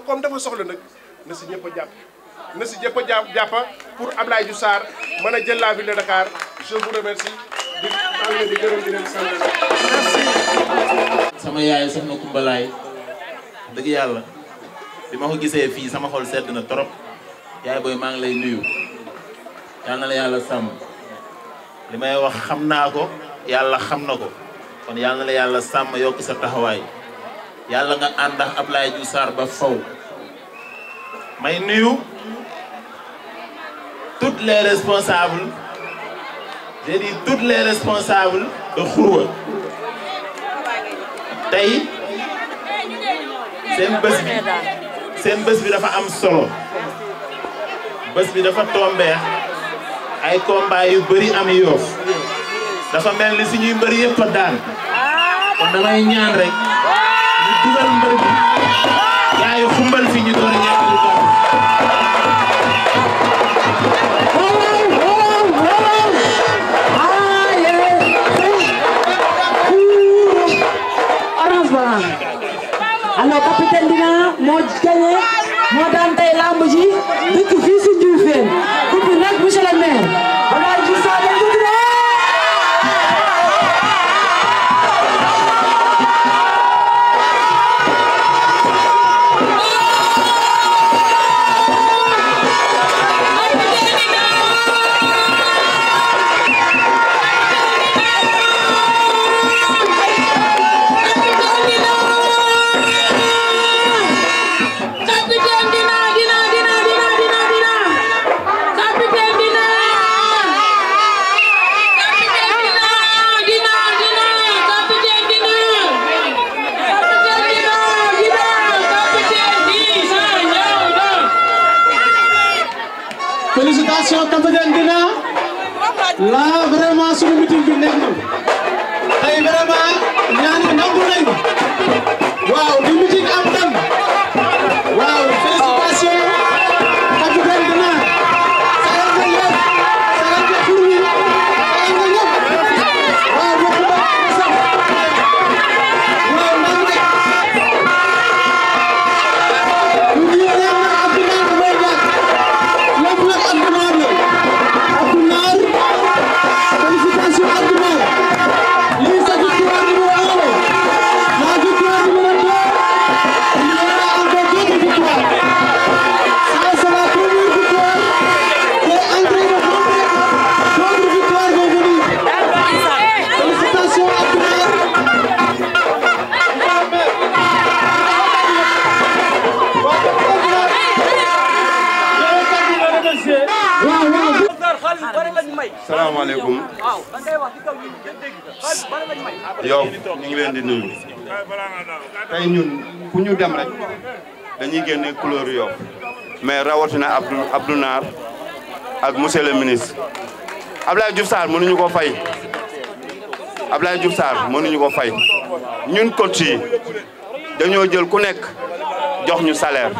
comme dafa soxla nag na si ñëpp a jàpp pour Abdoulaye Diouf Sarr mën a jël la ville de Dakar je vous remercie di gërëm di leen sant merci. sama yaay soxna Kumbalaay dëgg yàlla bi ma ko gisee fii sama xol sedd na trop yaay booy maa ngi lay nuyu yal na la yàlla sàmm li may wax xam naa ko yàlla xam na ko kon yal na la yàlla sàmm yokk sa taxawaay yàlla nga ànd ak Abdoulaye Diouf Sarr ba faw may nuyu toutes les responsables j'ai dit toutes les responsables de Khourwa tey seen bés bi dafa am solo bés bi dafa tombeex ay combat yu bëri am Yoff dafa mel ni suñuy mbër yëpp a daan kon damay ñaan rek ñu dugal mbër bi gaa yi xumbal fi ñu door a ñàkk lu baax. alors capitaine Dina moo gagné moo daan tey lamb ji dëkk fii si Ndioufène coupe bi nag monsieur le maire Abdoulaye Diouf Sarr dañ ko félicitations capitaine Dina là vraiment suñu meeting bi neex na tey vraiment ñaan yi nangu nañu waaw di meeting am tan waaw félicitations capitaine Dina sagal nga ñëpp sagal nga tur wi sagal nga ñëpp waaw bokk ba sax waaw nangu de ñu ngi neex na Abdoulaye may jàkk lépp nag Abdoulaye la Abdoulaye yow ñu ngi leen di nuyu tey ñun fu ñu dem rek dañuy génne couleur Yoff mais rawatina Abdou Nar ak monsieur le ministre Abdoulaye Diouf Sarr mënuñu ko fay Abdoulaye Diouf Sarr mënuñu ko fay ñun coach yi dañoo jël ku nekk jox ñu salaire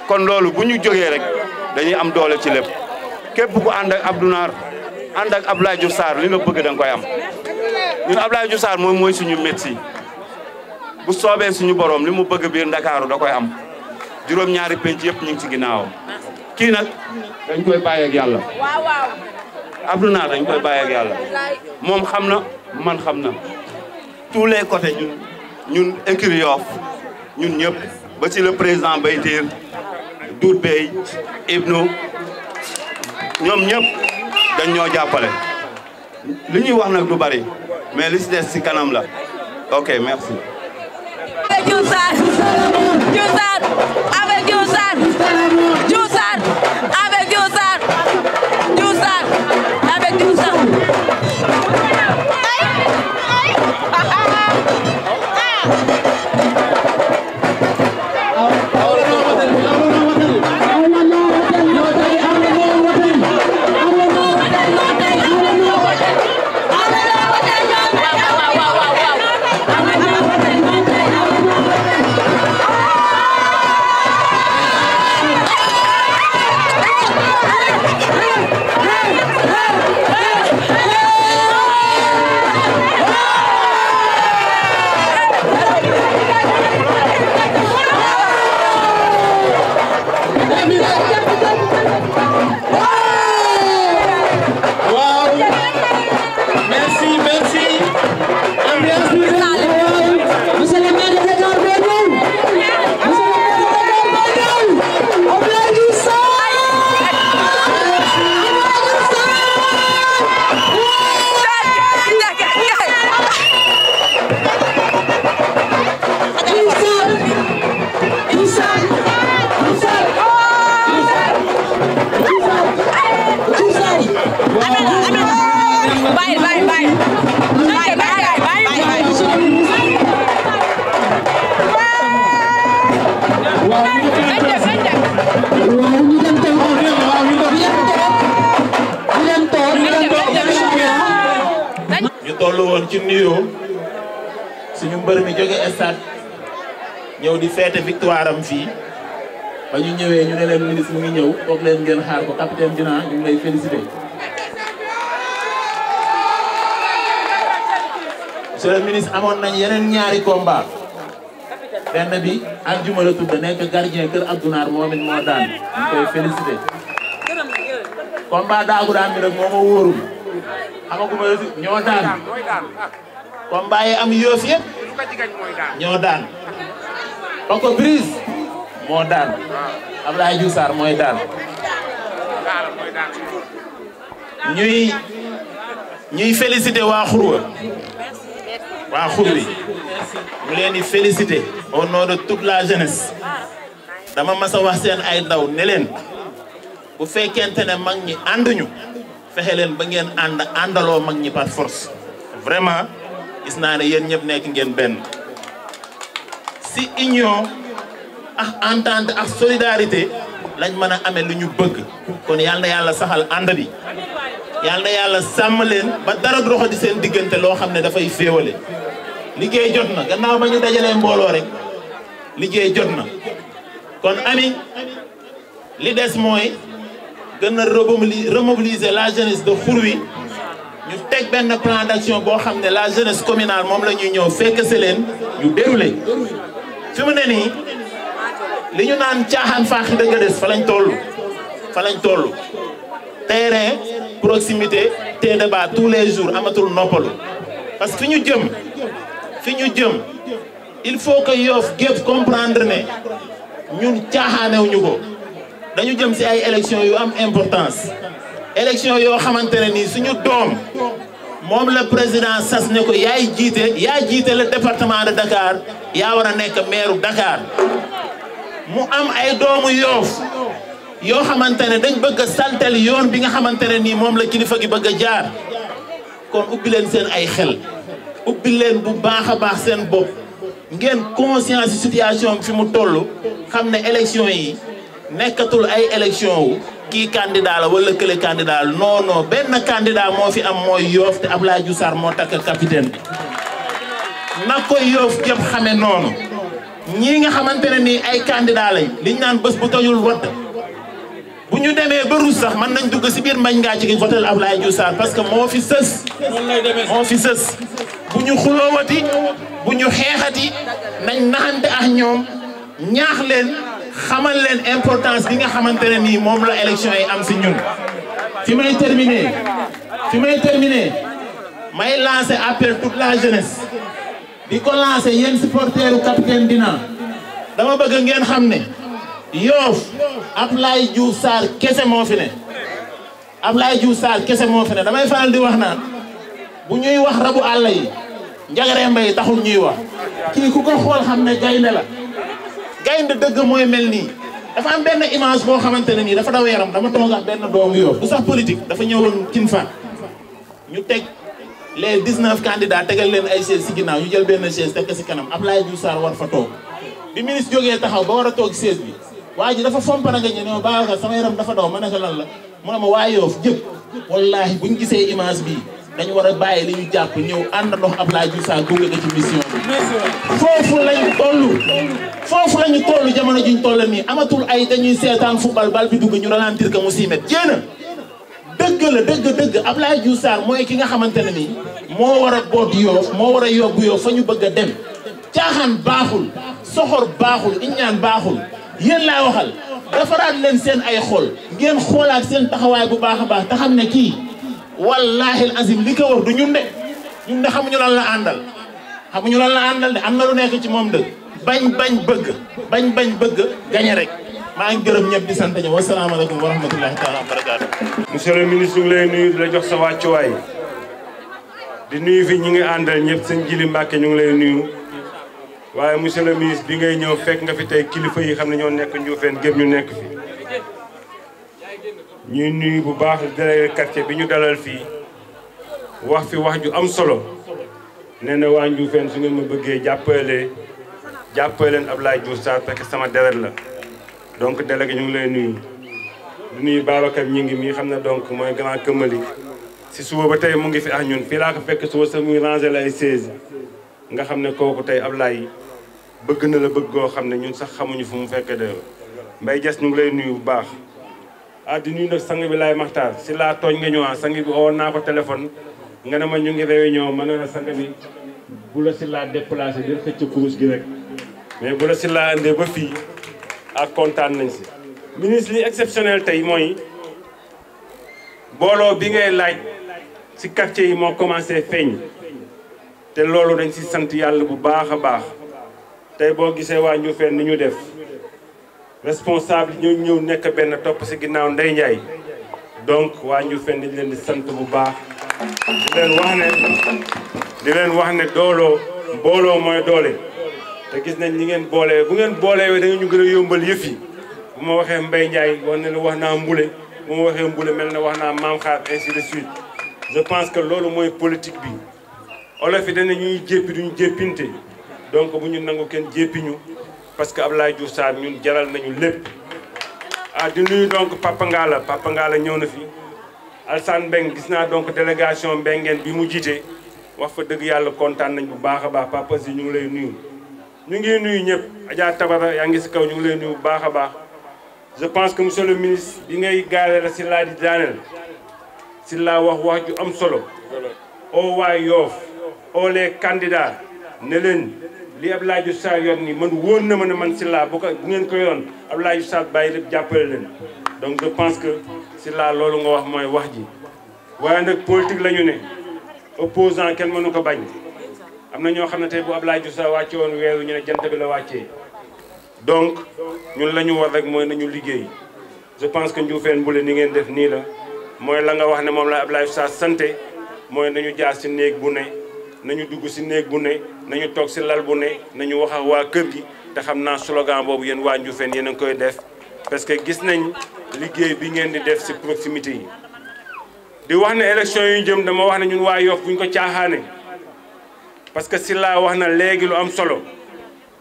kon loolu bu ñu jógee rek dañuy am doole ci lépp képp ku ànd ak Abdou Nar ànd ak Abdoulaye Diouf Sarr li nga bëgg da nga koy am ñun Abdoulaye Diouf Sarr moom mooy suñu médecin bu soobee suñu borom li mu bëgg biir Ndakaaru da koy am juróom-ñaari penc yëpp ñu ngi ci ginnaawam kii nag dañ koy bàyyi ak yàlla Abdou Nar dañ koy bàyyi ak yàlla moom xam na man xam na tous les côtés ñun écurie Yoff ñun ñëpp ba ci le président Baytir Doudou Bey Ibnou ñoom ñëpp dañ ñoo jàppale li ñuy wax nag du bari mais li ci des ci kanam la ok merci. Avec Diouf Sarr avec Diouf Sarr Diouf Sarr avec Diouf Sarr Diouf Sarr avec Diouf Sarr ñu tollu woon ci nuyoo suñu mbër mi jóge stade ñëw di feete victoire am fii ba ñu ñëwee ñu ne leen ministre mu ngi ñëw toog leen ngeen xaar ko capitaine Dina ñu ngi lay félicité. monsieur le ministre amoon nañ yeneen ñaari combat benn bi aljuma la tudd nekk gardien kër Abdou Nar moom it moo daan ñu koy félicité. combat daagu daan bi nag moo ma wóorul xamaguma ñoo daan combat yi am Yoff yëpp ñoo daan Paco Brise moo daan Abdoulaye Diouf Sarr mooy daan ñuy félicité waa Xurwa waa Xurwi ñu leen di félicité au nom de toute la jeunesse dama mas a wax seen ay ndaw ne leen bu fekkente ne mag ñi ànduñu fexe leen ba ngeen àndaloo mag ñi par force vraiment gis naa ne yéen ñëpp nekk ngeen benn si union ak entente ak solidarité lañ mën a amee lu ñu bëgg kon yal na yàlla saxal ànd bi yal na yàlla sàmm leen ba dara doxo di seen diggante loo xam ne dafay féewale liggéey jot na gannaaw ba ñu dajalee mbooloo rek liggéey jot na kon ami li des mooy gën a remobiliser la jeunesse de Xurwi ñu teg benn plan d'action boo xam ne la jeunesse communale moom la ñuy ñëw fekk si leen ñu déroulé fi mu ne nii li ñu naan caaxaan faaxi dëgg des fa lañ toll terrain proximité te débat tous les jours amatul noppalu parce que fi ñu jëm il faut que Yoff gépp comprendre ne ñun caaxaanewuñu ko dañu jëm ci ay élections yu am importance élections yoo xamante ne nii suñu doom moom la président sas ne ko yaa jiite le département de Dakar yaa war a nekk maire Dakar mu am ay doomu Yoff yoo xamante ne dañ bëgg a saltel yoon bi nga xamante ne nii moom la kilifa gi bëgg a jaar kon ubbi leen seen ay xel ubbi leen bu baax a baax seen bopp ngeen conscience situation fi mu toll xam ne élection yi nekkatul ay élection wu kii candidat la wala kële candidat la non non benn candidat moo fi am mooy Yoff te Abdoulaye Diouf Sarr moo takk capitaine bi na koy Yoff jëpp xame noonu ñii nga xamante ne nii ay candidat lañ liñ naan bés bu tojul watt bu ñu demee ba rus sax mën nañ dugg si biir mbañ ngaa ci gi votel Abdoulaye Diouf Sarr parce que moo fi sës moo fi sës bu ñu xuloowati bu ñu xeexati nañ naxante ak ñoom ñaax leen xamal leen importance bi nga xamante ne nii moom la élection yi am si ñun fi may terminer may lancer appel toute la jeunesse di ko lancer yéen supporteru capitaine Dina dama bëgg ngeen xam ne Yoff Abdoulaye Diouf Sarr kese moo fi ne Abdoulaye Diouf Sarr kese moo fi ne damay faral di wax naan bu ñuy wax rabu àll yi njagare mbay taxul ñuy wax kii ku ko xool xam ne gaynde la gaynde dëgg mooy mel nii dafa am benn image boo xamante ne nii dafa daw yaram dama toog ak benn doomu Yoff bu sax politique dafa ñëwoon kin fan ñu teg les 19 candidats tegal leen ay chaise si ginnaaw ñu jël benn chaise teg ko si kanam Abdoulaye Diouf Sarr war fa toog bi ministre jógee taxaw ba war a toog chaise bi waa ji dafa fompana nga ñe ne ma Babacar sama yaram dafa daw ma ne ko lan la mu ne ma waa Yoff jëpp wallaahi buñ gisee image bi dañu war a bàyyi li ñu jàpp ñëw ànd ndox Abdoulaye Diouf Sarr gunge ko ci mission bi foofu lañu toll jamono juñ toll nii amatul ay dañuy seetaan football bal bi dugg ñu ralentir que mu siimet jéena dëgg la dëgg Abdoulaye Diouf Sarr mooy ki nga xamante ne nii moo war a boot Yoff moo war a yóbbu Yoff fa ñu bëgg a dem caaxaan baaxul soxor baaxul iñaan baaxul yéen laa waxal defaraat leen seen ay xol ngeen xoolaat seen taxawaay bu baax a baax te xam ne kii wallaahi azim li ko wax du ñun de xamuñu lan la àndal de am na lu nekk ci moom dëgg bañ bëgg gañe rek maa ngi gërëm ñëpp di sant ñëpp wasalaamaaleykum wa rahmatullahi taala wa barakaatu. monsieur le ministre ñu ngi lay nuyu di la jox sa wàccuwaay di nuyu fi ñi ngi àndal ñëpp sëñ Jili Mbàkke ñu ngi lay nuyu waaye monsieur le ministre bi ngay ñëw fekk nga fi tey kilifa yi xam ne ñoo nekk Ndioufène gépp ñu nekk fi ñuy nuyu bu baax délégué quartier bi ñu dalal fii wax fi wax ju am solo nee na waa Ndioufène su ngeen ma bëggee jàppale leen Abdoulaye Diouf Sarr parce que sama deret la donc délégué ñu ngi lay nuyu di nuyu Babacar ñi ngi mi xam ne donc mooy grand këmali si suba ba tey mu ngi fi ak ñun fii laa ko fekk suba sa muy rangé la ay 16 nga xam ne kooku tey Abdoulaye bëgg na la bëgg goo xam ne ñun sax xamuñu fu mu fekk de Mbaye Diass ñu ngi lay nuyu bu baax di nuyu nag sang bi laay maxtaar si laa tooñ nga ñëwaat sang bi oo naa ko téléphone nga ne ma ñu ngi réunion ma ne la sang bi bu la si laa déplacé di xëcc kurus gi rek mais bu la si laa andee ba fii ak kontaan nañ si ministre li exceptionnel tey mooy booloo bi ngay laaj si quartier yi moo commencé feeñ te loolu dañ si sant yàlla bu baax a baax tey boo gisee waa Ndioufène ni ñu def responsable ñoo ñëw nekk benn topp si ginnaaw Ndeye Ndiaye donc waa Ndioufène dañ leen di sant bu baax di leen wax ne booloo mooy doole te gis nañ ñi ngeen boolee bu ngeen boolee da nga ñu gën a yombal yëf yi bu ma waxee Mbaye Ndiaye wax naa Mbule bu ma waxee Mbule mel na wax naa Maam Xaar ainsi de suite je pense que loolu mooy politique bi olof yi dana ñuy jéppi duñu jéppinte donc bu ñu nangu kenn jéppiñu parce que Abdoulaye Diouf Sarr ñun jaral nañu lépp di nuyu donc Papa Ngala ñëw na fi Alsane Mbeng gis naa donc délégation Mbengeen bi mu jiite wax fa dëgg yàlla kontaan nañ bu baax a baax Papa si ñu ngi lay nuyu ñu ngi nuyu ñëpp Adja Tabara yaa ngi si kaw ñu ngi lay nuyu bu baax a baax je pense que monsieur le ministre bi ngay gaale la si laa di daaneel si laa wax ju am solo oo waa Yoff oo les candidats ne leen li Abdoulaye Diouf Sarr yor nii man wóor na ma ne man si laa bu ngeen ko yoroon Abdoulaye Diouf Sarr bàyyi lépp jàppale leen donc je pense que si laa loolu nga wax mooy wax ji waaye nag politique la ñu ne opposant kenn mënu ko bañ am na ñoo xam ne tey bu Abdoulaye Diouf Sarr wàcce woon weeru ñu ne jant bi la wàccee donc ñun la ñu war rek mooy nañu liggéey je pense que Ndioufène Mbule ni ngeen def nii la mooy la nga wax ne moom la Abdoulaye Diouf Sarr santé mooy nañu jaar si néeg bu ne nañu dugg si néeg bu ne nañu toog si lal bu ne nañu wax ak waa kër gi te xam naa slogan boobu yéen waa Ndioufène yéen a ngi koy def parce que gis nañ liggéey bi ngeen di def si proximité yi di wax ne élection yu jëm dama wax ne ñun waa Yoff buñ ko caaxaane parce que Sylla wax na léegi lu am solo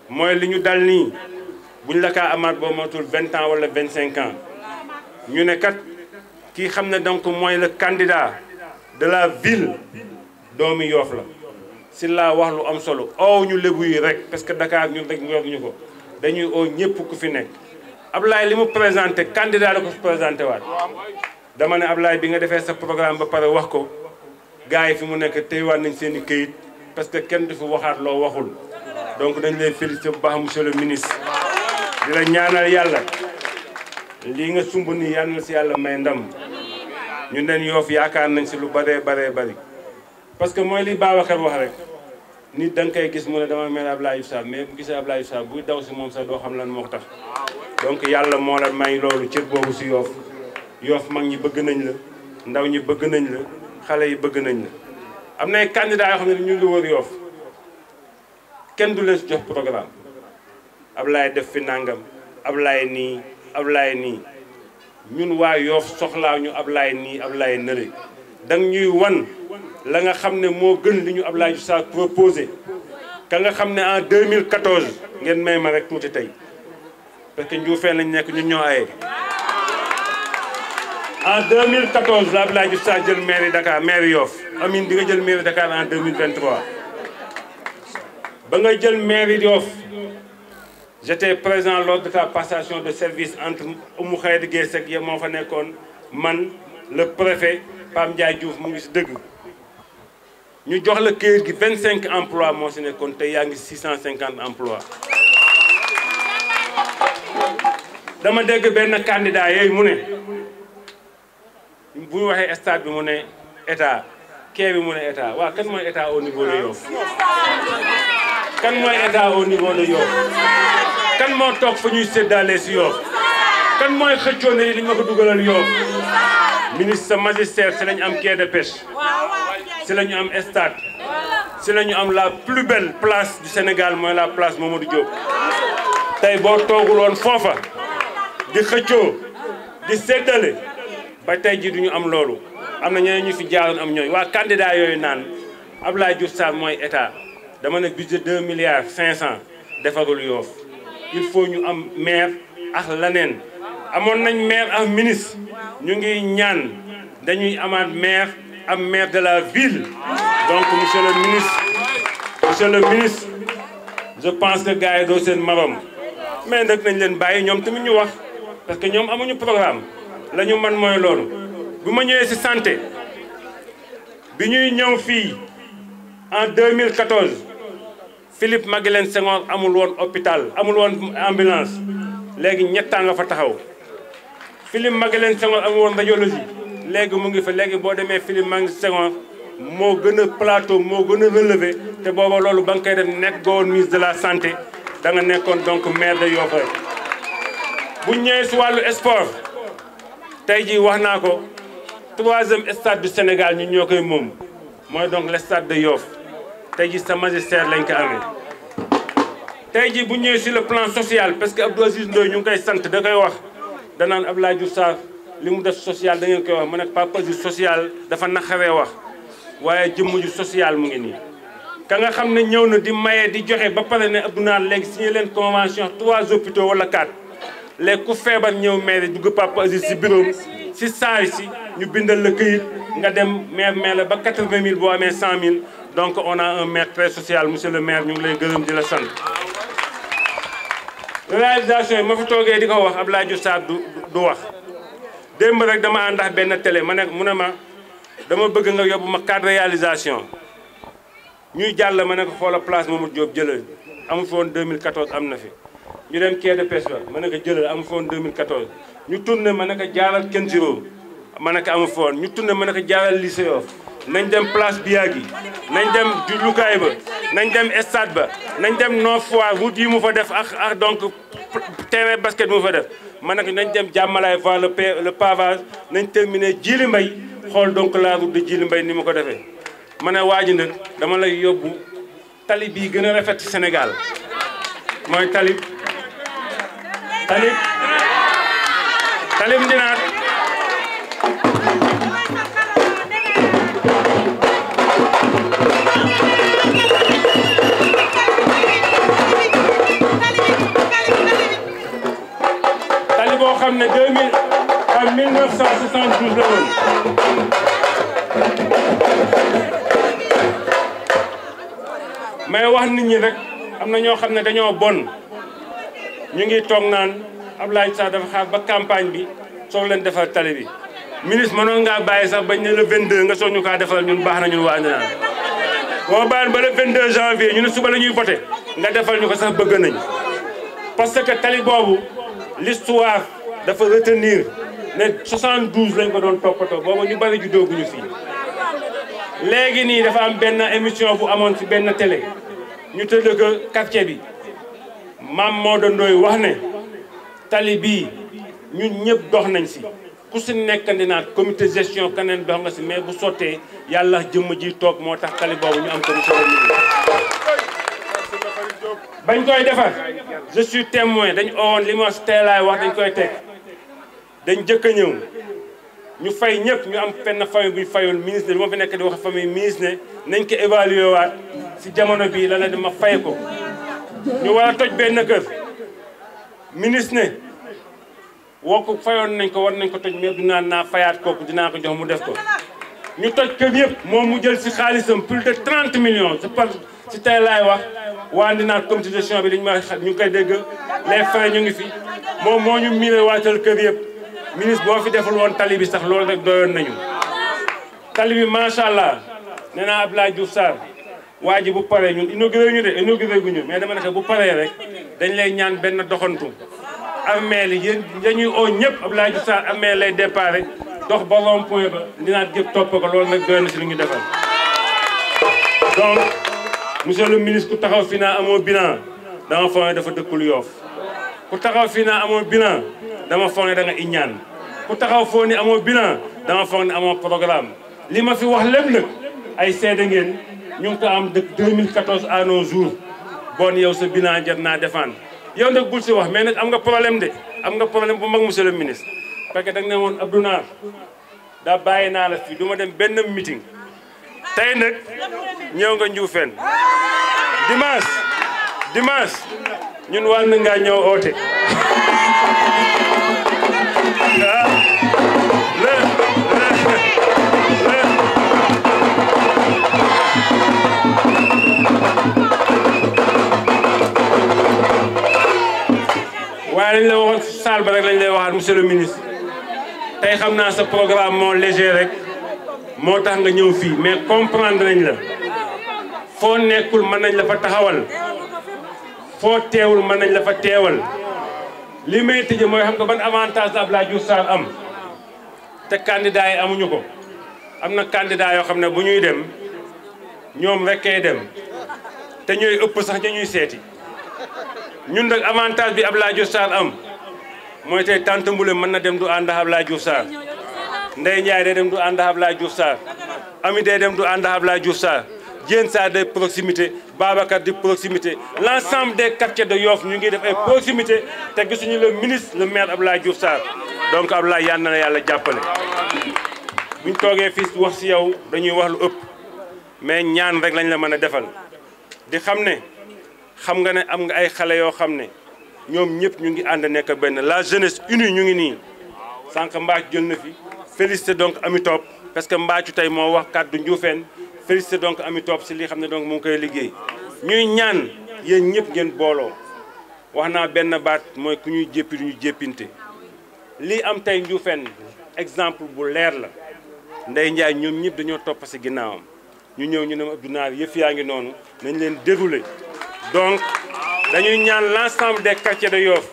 mooy li ñu dal nii buñ la kaa amaat boo matul 20 ans wala 25 ans ñu ne kat kii xam ne donc mooy le candidat de la ville doomi Yoff la Sylla wax lu am solo oow ñu lébu yi rek parce que Dakar ñun rek ñu ko dañuy oo ñëpp ku fi nekk Ablaye li mu présenté candidat la ko présenté waat dama ne Ablaye bi nga defee sa programme ba pare wax ko gars yi fi mu nekk téyewaat nañ seen i këyit parce que kenn du fi waxaat loo waxul donc dañ lay félicité bu baax monsieur le ministre di la ñaanal yàlla lii nga sumb nii yàlla na si yàlla may ndam ñun leen Yoff yaakaar nañ si lu bëree bëri parce que mooy li Babacar wax rek nit da nga koy gis mu ne dama mel Ablaye Diouf Sarr mais bu gisee Ablaye Diouf Sarr buy daw si moom sax doo xam lan moo tax donc yàlla moo la may loolu cër boobu si Yoff Yoff mag ñi bëgg nañ la ndaw ñi bëgg nañ la xale yi bëgg nañ la am na ay candidats yoo xam ne ñu ngi wër Yoff kenn du leen jox programme Ablaye def fi nangam Ablaye nii ñun waa Yoff soxlaa ñu Ablaye nii Ablaye nële dang ñuy wan la nga xam ne moo gën li ñu Ablaye Diouf Sarr proposé ka nga xam ne en 2014 ngeen may ma rek tuuti tey parce que Ndioufène lañ nekk ñun ñoo aye en 2014 la Ablaye Diouf Sarr jël mairie Dakar mairie Yoff Amine di nga jël mairie Dakar en 2023 ba nga jël mairie Yoff j'étais présent lors de ta passation de service entre Oumou Khayri Gueye Seck ya moo fa nekkoon man le préfet Pam Ndiaye Diouf mu ngi si dëgg ñu jox la këyit gi 25 emplois moo si nekkoon tey yaa ngi 650 emplois dama dégg benn candidat yooyu mu ne bu ñu waxee stade bi mu ne état kee bi mu ne état waaw kan mooy état au niveau de Yoff kan mooy état au niveau de Yoff kan moo toog fa ñuy séddaale si Yoff kan mooy xëccoo ne dañ ma ko dugalal Yoff ministre magistère si lañu am quai de pêche si la ñu am stade si la ñu am la plus belle place du Sénégal mooy la place Mamadou Diop tey boo toogul woon foofa di xëccoo di séddale ba tey ji duñu am loolu am na ñeneen ñu fi jaaroon am ñooy waa candidat yooyu naan Ablaye Diouf Sarr mooy état dama ne budget 2 milliards 500 defarul Yoff il faut ñu am maire ak leneen amoon nañ maire ak ministre ñu ngi ñaan dañuy amaat maire am maire de la ville donc monsieur le ministre je pense que gars yi doo seen marom mais nag nañ leen bàyyi ñoom tamit ñu wax parce que ñoom amuñu programme la ñu man mooy loolu bu ma ñëwee ci santé bi ñuy ñëw fii en 2014 Philippe Maguilène Senghor amul woon hôpital amul woon ambulance léegi ñettaa nga fa taxaw Philippe Maguilène Senghor amul woon radiologie léegi mu ngi fa léegi boo demee Philippe Maguilène Senghor moo gën a plateau moo gën a relevé te booba loolu ba nga koy def nekk gowoon ministre de la santé da nga nekkoon donc maire de Yoff rek bu ñëwee si wàllu sport tey jii wax naa ko 3e stade du Sénégal ñun ñoo koy moom mooy donc le stade de Yoff tey jii sa magistère lañ ko amee tey jii bu ñëwee sur le plan social parce que Abdou Aziz Ndoye ñu ngi koy sant da koy wax danaan Abdoulaye Diouf Sarr li mu def social da ngeen koy wax mu nekk Papa Aziz social dafa naqaree wax waaye jëmm ju social mu ngi nii ka nga xam ne ñëw na di maye di joxe ba pare ne Abdou Naar léegi signé leen convention 3 hôpitaux wala 4 léegi ku feebar ñëw maire dugg Papa Aziz si bureau si saay si ñu bindal la këyit nga dem maire la ba 80 000 boo amee 100 000 donc on a un maire très social monsieur le maire ñu ngi lay gërëm di la sant. réalisation yi ma fi toogee di ko wax Abdoulaye Diouf Sarr du wax démb rek dama ànd ak benn télé ma ne mu ne ma dama bëgg nga yóbbu ma 4 réalisation ñuy jàll ma ne ko xoola place Mamadou Diop jëlal amu fi woon 2014 am na fi. ñu dem quai de pêche ba ma ne ko jëlal amu fi woon 2014 ñu tourné ma ne ko jaaral Kensiro ma ne ko amu fi woon ñu tourné ma ne ko jaaral lycée Yoff nañ dem place Biagui nañ dem jublukaay ba nañ dem stade ba nañ dem Nord Foire route yi mu fa def ak donc terrain basket mu fa def ma ne ko nañ dem jàmmalaay voir le pavage nañ terminé Djily Mbaye xool donc la route de Djily Mbaye ni mu ko defee ma ne waa ji nag dama lay yóbbu tali bii gën a rafet ci Sénégal mooy talib Ndinaat xam ne 1972 la woon. may wax nit ñi rek am na ñoo xam ne dañoo bon ñu ngi toog naan Abdoulaye Sarr dafa xaar ba campagne bi soog leen defal tali bi ministre mënoon ngaa bàyyi sax bañ ne le 22 nga soog ñu kaa defal ñun baax na ñun waa Ndanane boo bàyyi ba le 22 janvier ñu ne suba la ñuy voté nga defal ñu ko sax bëgg nañ parce que tali boobu l'histoire dafa retenir ne 72 lañ ko doon toppatoo boobu ñu bari juddooguñu fii léegi nii dafa am benn émission bu amoon ci benn télé ñu tëdd ko quartier bi Mame Maodo Ndoye wax ne tali bii ñun ñëpp dox nañ si ku si nekk ndinaat comité gestion keneen dox nga si mais bu sottee yàlla jëmm ji toog moo tax tali boobu ñu am ko monsieur le ministre bañ koy defar je suis témoin dañ owoon li ma teelaay wax dañ koy teg dañ jëkk a ñëw ñu fay ñëpp ñu am fenn famille bu ñu fayul ministre bi moo fi nekk di wax famille ministre ne nañ ko évaluer waat si jamono bii la dama fay ko ñu war a toj benn kër ministre ne woo ko fayoon nañ ko war nañ ko toj mais dinaa naa fayaat kooku dinaa ko jox mu def ko ñu toj kër yëpp moom mu jël si xaalisam plus de 30 millions je pense si tey laay wax waa Ndinaat comité de gestion bi dañu ma ñu ngi koy dégg les frais ñu ngi fi moom moo ñu miire waatal kër yëpp ministre boo fi deful woon tali bi sax loolu rek doyoon nañu tali bi macha allah nee naa Abdoulaye Diouf Sarr waa ji bu paree ñun inauguré ñu de inauguré guñu mais dama ne bu paree rek dañ lay ñaan benn doxantu armeel yi yéen dañuy oo ñëpp Abdoulaye Diouf Sarr armeel lay déparé dox ba rond point ba Ndinaat gépp topp ko loolu nag doy na si lu ñu defal donc monsieur le ministre ku taxaw fii naa amoo bilan dama foog ne dafa dëkkul Yoff ku taxaw fii naa amoo bilan dama foog ne da nga iñaan ku taxaw foo ni amoo bilan dama foog ne amoo programme li ma fi wax lépp nag ay seede ngeen ñu ngi ko am depuis 2014 à nos jours bon yow sa bilan jar naa défendre yow nag bul si wax mais nag am nga problème de am nga problème bu mag monsieur le ministre parce que da nga ne woon Abdou Nar daa bàyyi naa la fii du ma dem benn meeting tey nag ñëw nga Ndioufène dimanche ñun war na ngaa ñëw oote waaye lañ la waxoon si salle ba rek lañ lay waxaat monsieur le ministre tey xam naa sa programme moo léger rek moo tax nga ñëw fii mais comprendre nañ la foo nekkul mën nañ la fa taxawal foo teewul mën nañ la fa teewal li may tëje mooy xam nga ban avantage la Abdoulaye Diouf Sarr am te candidat yi amuñu ko am na candidat yoo xam ne bu ñuy dem ñoom rekkee dem te ñooy ëpp sax ñuy seeti ñun nag avantage bi Abdoulaye Diouf Sarr am mooy tey tante Mbule mën na dem du ànd ak Abdoulaye Diouf Sarr Ndeye Ndiaye day dem du ànd ak Abdoulaye Diouf Sarr Ami day dem du ànd ak Abdoulaye Diouf Sarr Diène Sarr de proximité Babacar di proximité l'ensemble des quartiers de Yoff ñu ngi def ay proximité te gisuñu le ministre le maire Abdoulaye Diouf Sarr donc Abdoulaye yal na yàlla jàppale buñ toogee fii wax si yow dañuy wax lu ëpp mais ñaan rek lañ la mën a defal di xam ne xam nga ne am nga ay xale yoo xam ne ñoom ñëpp ñu ngi ànd nekk benn la jeunesse unie ñu ngi nii sànq Mbaacu jël na fi félicité donc Ami Top parce que Mbaacu tey moo wax kàddu Ndioufène félicité donc Ami Top si li xam ne donc mu ngi koy liggéey ñuy ñaan yéen ñëpp ngeen booloo wax naa benn baat mooy ku ñuy jéppi du ñu jéppinte lii am tey Ndioufène exemple bu leer la Ndeye Ndiaye ñoom ñëpp dañoo topp si ginnaawam ñu ñëw ñu ne Abdou Nar yëf yaa ngi noonu nañ leen dérouler donc dañuy ñaan l'ensemble des quartiers de Yoff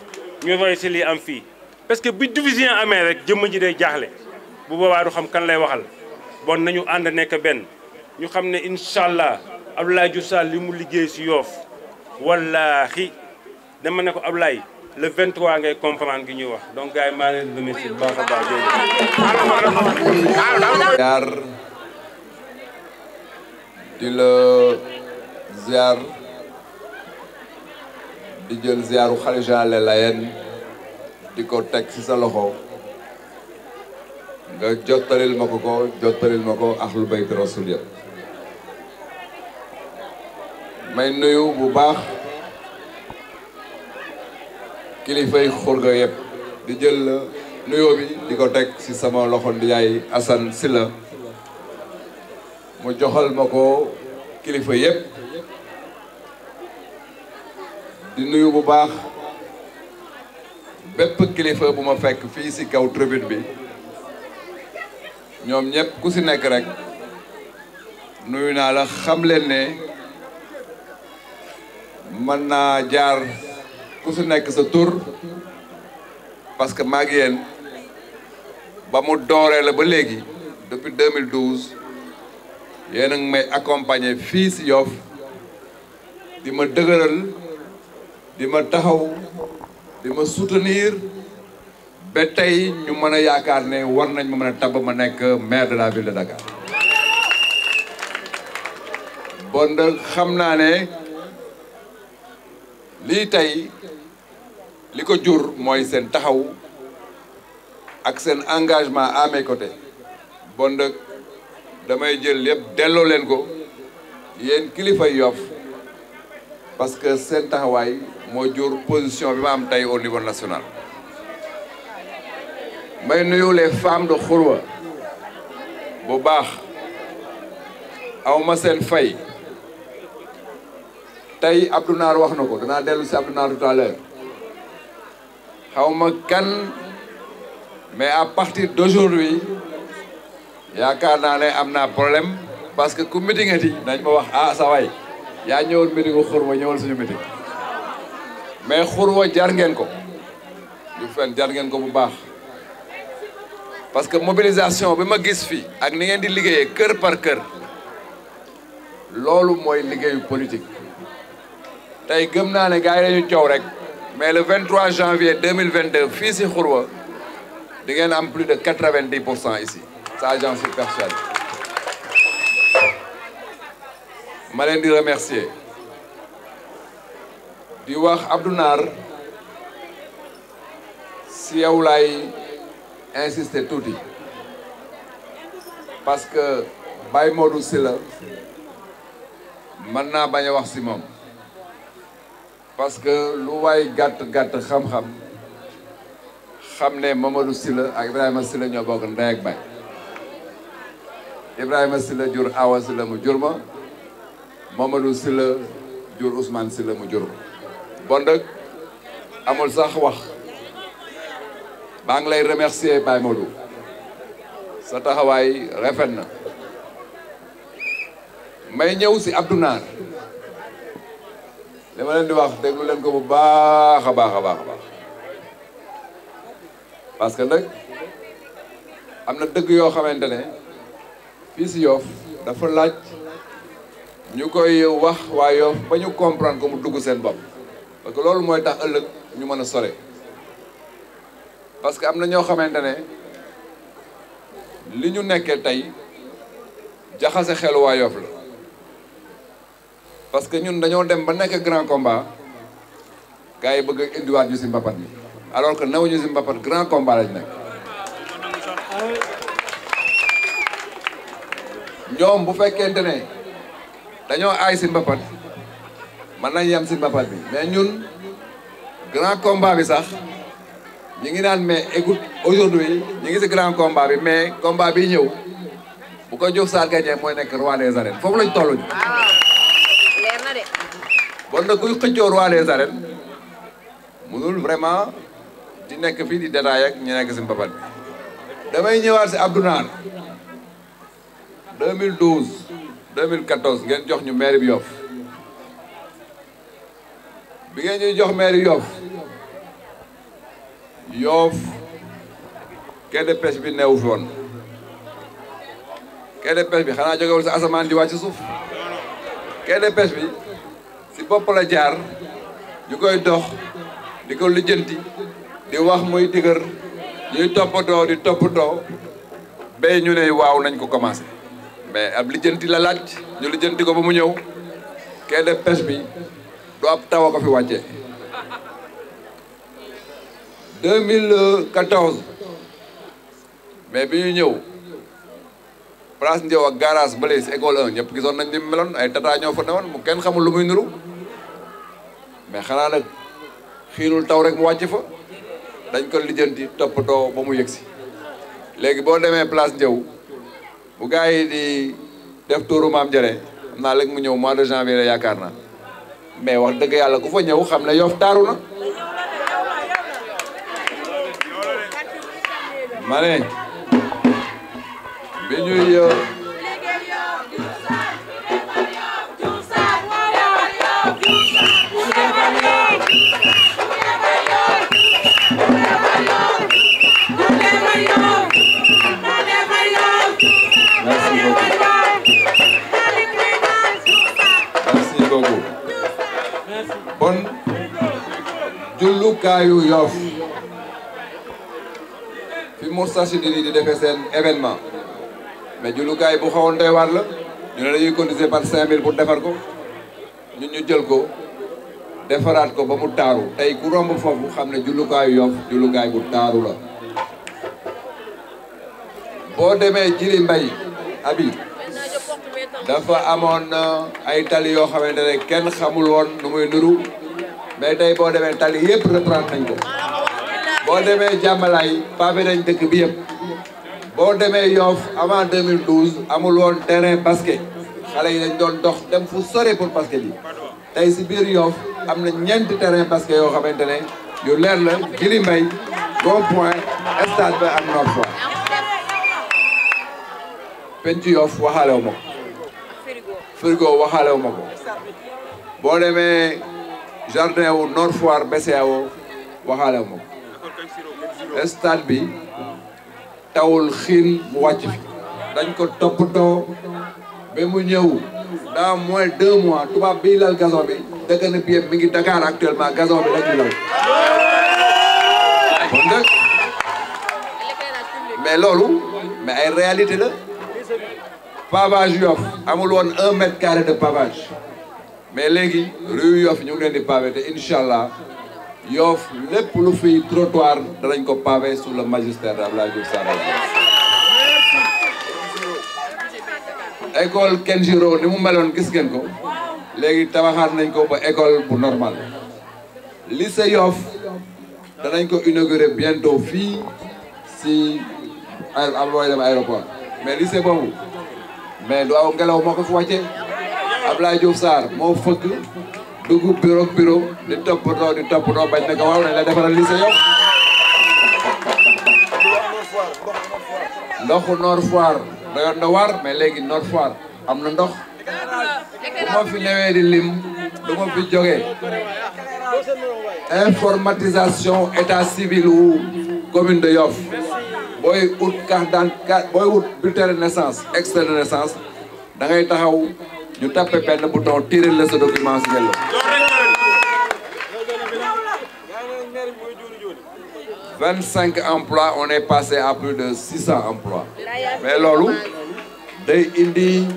ñu roy si lii am fii parce que bu division amee rek jëmm ji day jaaxle bu boobaa du xam kan lay waxal bon nañu ànd nekk benn ñu xam ne incha allah Abdoulaye Diouf Sarr li mu liggéey si Yoff wallaahi dama ne ko Abdoulaye le 23 ngay comprendre gi ñuy wax donc gars yi maa ngi leen di remercier bu baax a baax ziar di la ziar di jël ziaru xalifa général des Layènes di ko teg ci sa loxo nga jottalil ma ko ahlu bayt rasul yëpp may nuyu bu baax kilifay xurga yëpp di jël nuyoo bi di ko teg ci sama loxo di yaay Assane Sylla mu joxal ma ko kilifa yépp di nuyu bu baax bépp kilifa bu ma fekk fii ci kaw tribune bi ñoom ñépp ku ci nekk rek nuyu naa la xam leen ne mën naa jaar ku ci nekk sa tur parce que maa ngi yéen ba mu dooree la ba léegi depuis 2012 yéen a ngi may accompagner fii ci Yoff di ma dëgëral di ma taxaw di ma soutenir ba tey ñu mën a yaakaar ne war nañ ma mën a tabb ma nekk maire de la ville de Dakar bon nag xam naa ne lii tey li ko jur mooy seen taxaw ak seen engagement à mes côtés bon nag damay jël lépp delloo leen ko yéen kilifay Yoff parce que seen taxawaay moo jur position bi ma am tey au niveau national may nuyu les femmes de Khourwa bu baax aw ma seen fay tey Abdou Nar wax na ko danaa dellu si Abdou Nar tout à l'heure xaw ma kan mais à partir d'aujourd'hui yaakaar naa ne am naa problème parce que ku meetingati nañ ma wax ah sa waay yaa ñëwoon meetingu Khourwa ñëwal suñu meeting mais Khourwa jar ngeen ko du fen jar ngeen ko bu baax parce que mobilisation bi ma gis fii ak ni ngeen di liggéeyee kër par kër loolu mooy liggéeyu politique tey gëm naa ne gars yi dañu coow rek mais le 23 janvier 2022 fii ci Khourwa di ngeen am plus de 90% ici ça j'en suis persuadé ma leen di remercier di wax Abdou Nar si yow laay insister tuuti parce que Baye Modou Sylla mën naa bañ a wax ci moom parce que lu waay gàtt-gàtt xam-xam xam ne Mamadou Sylla ak Ibrahima Sylla ñoo bokk ndey ak baay Ibrahima Sylla jur Awa Sylla mu jur ma Mamadou Sylla jur Ousmane Sylla mu jur ma bon nag amul sax wax maa ngi lay remercier Baye Modou sa taxawaay rafet na may ñëw ci Abdou Nar li ma leen di wax déglu leen ko bu baax a baax a baax a baax parce que nag am na dëgg yoo xamante ne fii ci Yoff dafa laaj ñu koy wax waa Yoff ba ñu comprendre ko mu dugg seen bopp parce que loolu mooy tax ëllëg ñu mën a sore parce que am na ñoo xamante ne li ñu nekkee tey jaxase xelu waa Yoff la parce que ñun dañoo dem ba nekk grand combat gars yi bëgg a indiwaat ñu ci mbapat mi alors que naw ñu ci mbapat grand combat lañ nekk ñoom bu fekkente ne dañoo aay ci mbapat mën nañ yem ci mbapat bi mais ñun grand combat bi sax ñi ngi naan mais écoute aujourd'hui ñi ngi ci grand combat bi mais combat bi ñëw bu ko Diouf Sarr gagné mooy nekk roi des arènes foofu lañ tolluñu bon nag kuy xëccoo roi des arènes mënul vraiment di nekk fii di détail ak ñu nekk ci mbapat bi damay ñëwaat ci Abdou Nar 2012 2014 ngeen jox ñu maire bi Yoff bi ngeen ñuy jox maire Yoff Yoff quai de pêche bi neewu fi woon quai de pêche bi xanaa jógewul ci asamaan di wàcc suuf quai de pêche bi ci bopp la jaar ñu koy dox di ko lijjanti di wax muy digër ñuy toppatoo di toppatoo bay ñu ne waaw nañ ko commencé mais ab lijjanti la laaj ñu lijjanti ko ba mu ñëw quai de pêche bi du ab taw a ko fi wàccee 2014 mais bi ñu ñëw place Ndiaw ak garage bële si école 1 ñëpp gisoon nañ ni mu meloon ay tata ñoo fa newoon mu kenn xamul lu muy nuru mais xanaa nag xiinul taw rek mu wàcc fa dañ ko lijjanti toppatoo ba mu yegsi léegi boo demee place Ndiaw bu gars yi di def tuuru Maam Jare xam naa léegi mu ñëw mois de janvier la yaakaar naa mais wax dëgg yàlla ku fa ñëw xam ne Yoff taaru na ma ne bi ñuy merci beaucoup bon jullukaayu Yoff fi Moustarchidine di defee seen événement mais jullukaay bu xawoon doy waar la ñu ne dañuy cotiser par 5000 pour defar ko ñun ñu jël ko defaraat ko ba mu taaru tey ku romb foofu xam ne jullukaayu Yoff jullukaay bu taaru la boo demee Jili Mbay abi dafa amoon ay tali yoo xamante ne kenn xamul woon nu muy nuru mais tey boo demee tali yëpp reprendre nañ ko boo demee Jàmmalaay pavé nañ dëkk bi yëpp boo demee Yoff avant 2012 amul woon terrain basket xale yi dañ doon dox dem fu sore pour basket yi tey si biir Yoff am na ñeenti terrain basket yoo xamante ne yu leer la Jili Mbay Rond Point stade ba ak Nord Foire penc Yoff waxaalewu ma ko frigo waxaalewu ma ko boo demee jardin wu Nord Foire BCEAO waxaalewu ma ko stade bi tawul xiin mu wàcc fi dañ ko toppatoo ba mu ñëw dans moins 2 mois tubaab bi lal gazon bi dëgg na bi mi ngi Dakar actuellement gazon bi dañu lal kon nag mais loolu mais ay réalité la pavage Yoff amul woon 1 mètre carré de pavage mais léegi rue Yoff ñu ngi leen di pavé te incha allah Yoff lépp lu fiy trottoir danañ ko pavé sous le magistère de Abdoulaye Diouf Sarr. école Kenjiro ni mu meloon gis ngeen ko léegi tabaxaat nañ ko ba école bu normal lycée Yoff danañ ko inaugurer bientôt fii si am looy dem aéroport mais lycée boobu mais du aw ngelaw moo ko fi wàcce Abdoulaye Diouf Sarr moo fëgg dugg bureau di toppatoo bañ ne ko waaw nañ la defaral lycée Yoff ndoxu Nord Foire doyoon na war mais léegi Nord Foire am na ndox bu ma fi newee di lim du ma fi jógee informatisation état civil wu commune de Yoff booy ut carte d'identité booy ut bulletin de naissance extrait de naissance da ngay taxaw ñu tapé benn bouton tirer la sa document si ngeen 25 emplois on est passé à plus de 600 emplois mais loolu day indi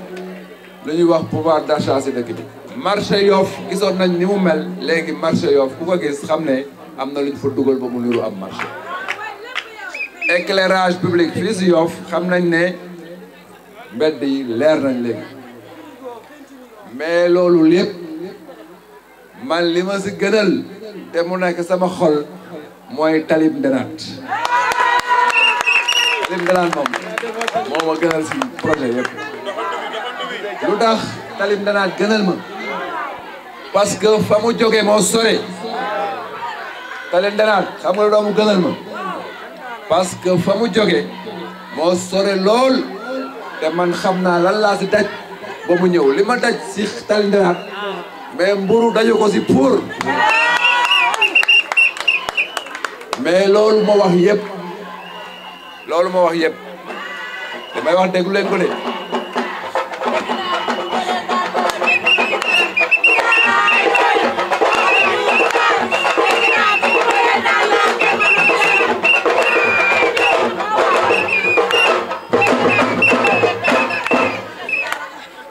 lu ñuy wax pouvoir d'achat si dëkk bi. marché Yoff gisoon nañ ni mu mel léegi marché Yoff ku ko gis xam ne am na lu ñu fa dugal ba mu niru am marché. éclairage public fii si Yoff xam nañ ne mbedd yi leer nañ léegi mais loolu lépp man li ma si gënal te mu nekk sama xol mooy Talib Ndenaat Talib Ndenaat moom moo ma gënal si projet yëpp. lu tax Talib Ndenaat gënal ma parce que fa mu jógee moo sore. Talib Ndenaat xam nga lu doomu gënal ma parce que fa mu jógee moo sore lool te man xam naa lan laa si daj ba mu ñëw li ma daj si Talib Ndenaat mais mburu daju ko si pour mais loolu ma wax yëpp damay wax déglu leen ko de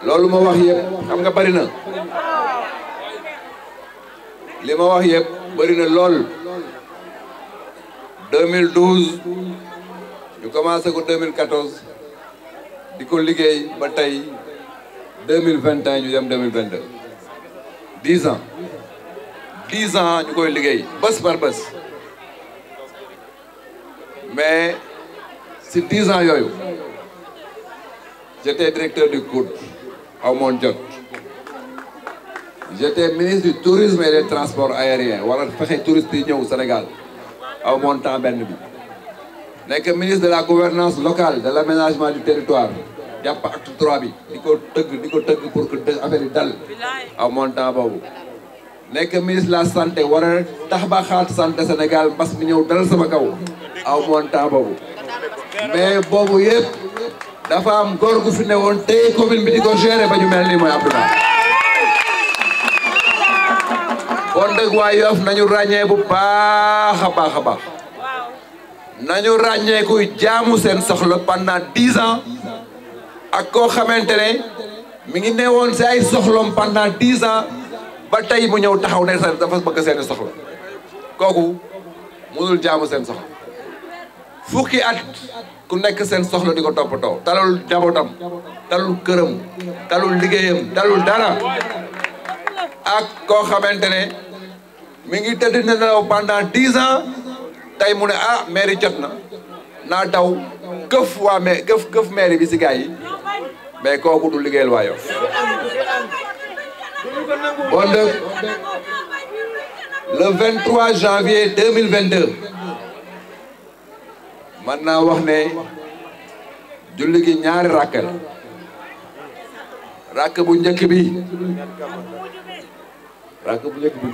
loolu ma wax yëpp xam nga bari na li ma wax yëpp bari na lool 2012 ñu commencé ko 2014 di ko liggéey ba tey 2021 ñu dem 2022 10 ans ñu koy liggéey bés par bés mais si 10 ans yooyu j'étais directeur du COUD aw moon jot j'étais ministre du tourisme et des transports aériens wala fexe touristes yi ñëw Sénégal aw moon temps benn bi nekk ministre de la gouvernance locale de l'aménagement du territoire jàpp acte 3 bi di ko tëgg pour que affaire yi dal aw moon temps boobu nekk ministre de la santé war a tax ba xaat santé Sénégal mbas mi ñëw dal sama kaw aw moon temps boobu mais boobu yëpp dafa am góor gu fi ne woon tey commune bi di ko gérer ba ñu mel nii mooy Abdoulaye bon dëgg waa Yoff nañu ràññee bu baax a baax a baax nañu ràññee kuy jaamu seen soxla pendant 10 ans ak koo xamante ne mi ngi newoon si ay soxlom pendant 10 ans ba tey mu ñëw taxaw ne sa dafa bëgg seeni soxla kooku mënul jaamu seen soxla fukki at ku nekk seen soxla di ko toppatoo talul njabootam talul këram talul liggéeyam talul dara ak koo xamante ne mi ngi tëdd na nelaw pendant 10 ans tey mu ne ah mairie jot na naa daw këf waa këf mairie bi si gars yi mais kooku du liggéeyal waa Yoff bon donc le 23 janvier 2022 man naa wax ne julli gi ñaari rakk la rakk bu njëkk bi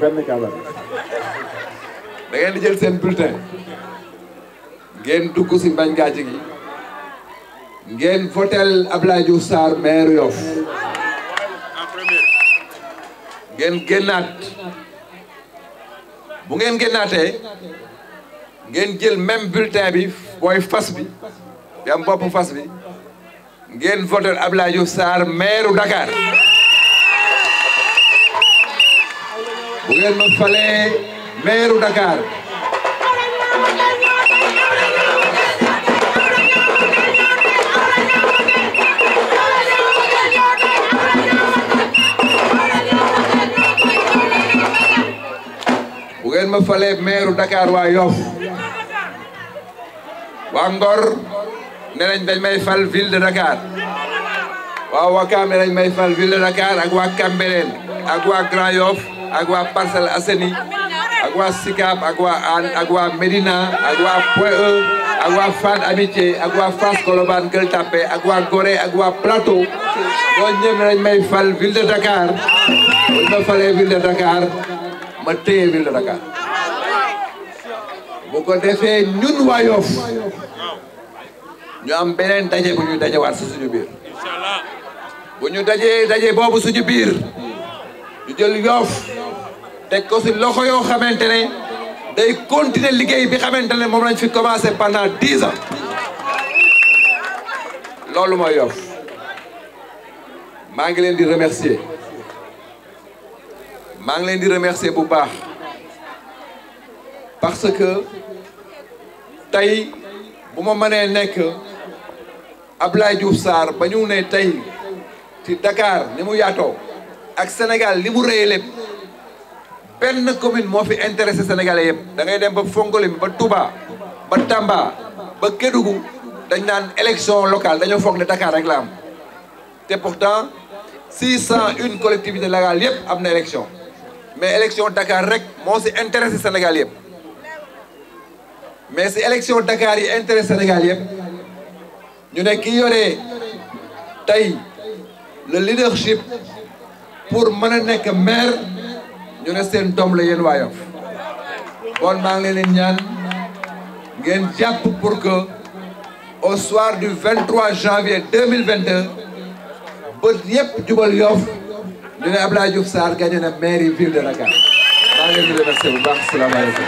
benn kabar da ngeen di jël seen bulletin ngeen dugg si mbañ gàcce gi ngeen votel Abdoulaye Diouf Sarr maire Yoff ngeen génnaat bu ngeen génnaatee ngeen jël même bulletin bi booy fas bi am bopp fas bi ngeen votel Abdoulaye Diouf Sarr maire Dakar bu ngeen ma falee maire Dakar bu ngeen ma falee maire Dakar waa Yoff waa Ngor ne nañ dañ may fal ville de Dakar waa Ouakam ne nañ may fal ville de Dakar ak waa Cambérène ak waa Grand Yoff ak waa Parcelles Assainies ak waa Sicap ak waa Hann ak waa Médina ak waa Point E ak waa Fann Amitié ak waa Fass Colobane Gueule Tapée ak waa Gorée ak waa Plateau ñooñu ñëpp ne nañ may fal ville de Dakar bu ma falee ville de Dakar ma téye ville de Dakar bu ko defee ñun waa Yoff ñu am beneen daje bu ñu dajewaat si suñu biir bu ñu daje boobu suñu biir ñu jël Yoff teg ko si loxo yoo xamante ne day continuer liggéey bi xamante ne moom lañ fi commencé pendant 10 ans loolu mooy Yoff maa ngi leen di remercier bu baax parce que tey bu ma mënee nekk Abdoulaye Diouf Sarr ba ñu ne tey ci Dakar ni mu yaatoo ak Sénégal li mu rëy lépp benn commune moo fi intéressé Sénégalais yëpp da ngay dem ba Fongolim ba Touba ba Tamba ba Kédougou dañ naan élection locale dañoo foog ne Dakar rek la am te pourtant 601 collectivités locales yëpp am na élection mais élection Dakar rek moo si intéressé Sénégal yëpp mais si élection Dakar yi intéressé Sénégal yëpp ñu ne ki yore tey le leadership pour mën a nekk maire ñu ne seen doom la yéen waa Yoff bon maa ngi leen ñaan ngeen jàpp pour que au soir du 23 janvier 2022 bët yëpp jubal Yoff ñu ne Abdoulaye Diouf Sarr gagné na mairie ville de Dakar maa ngi leen di remercier bu baax salaamaaleykum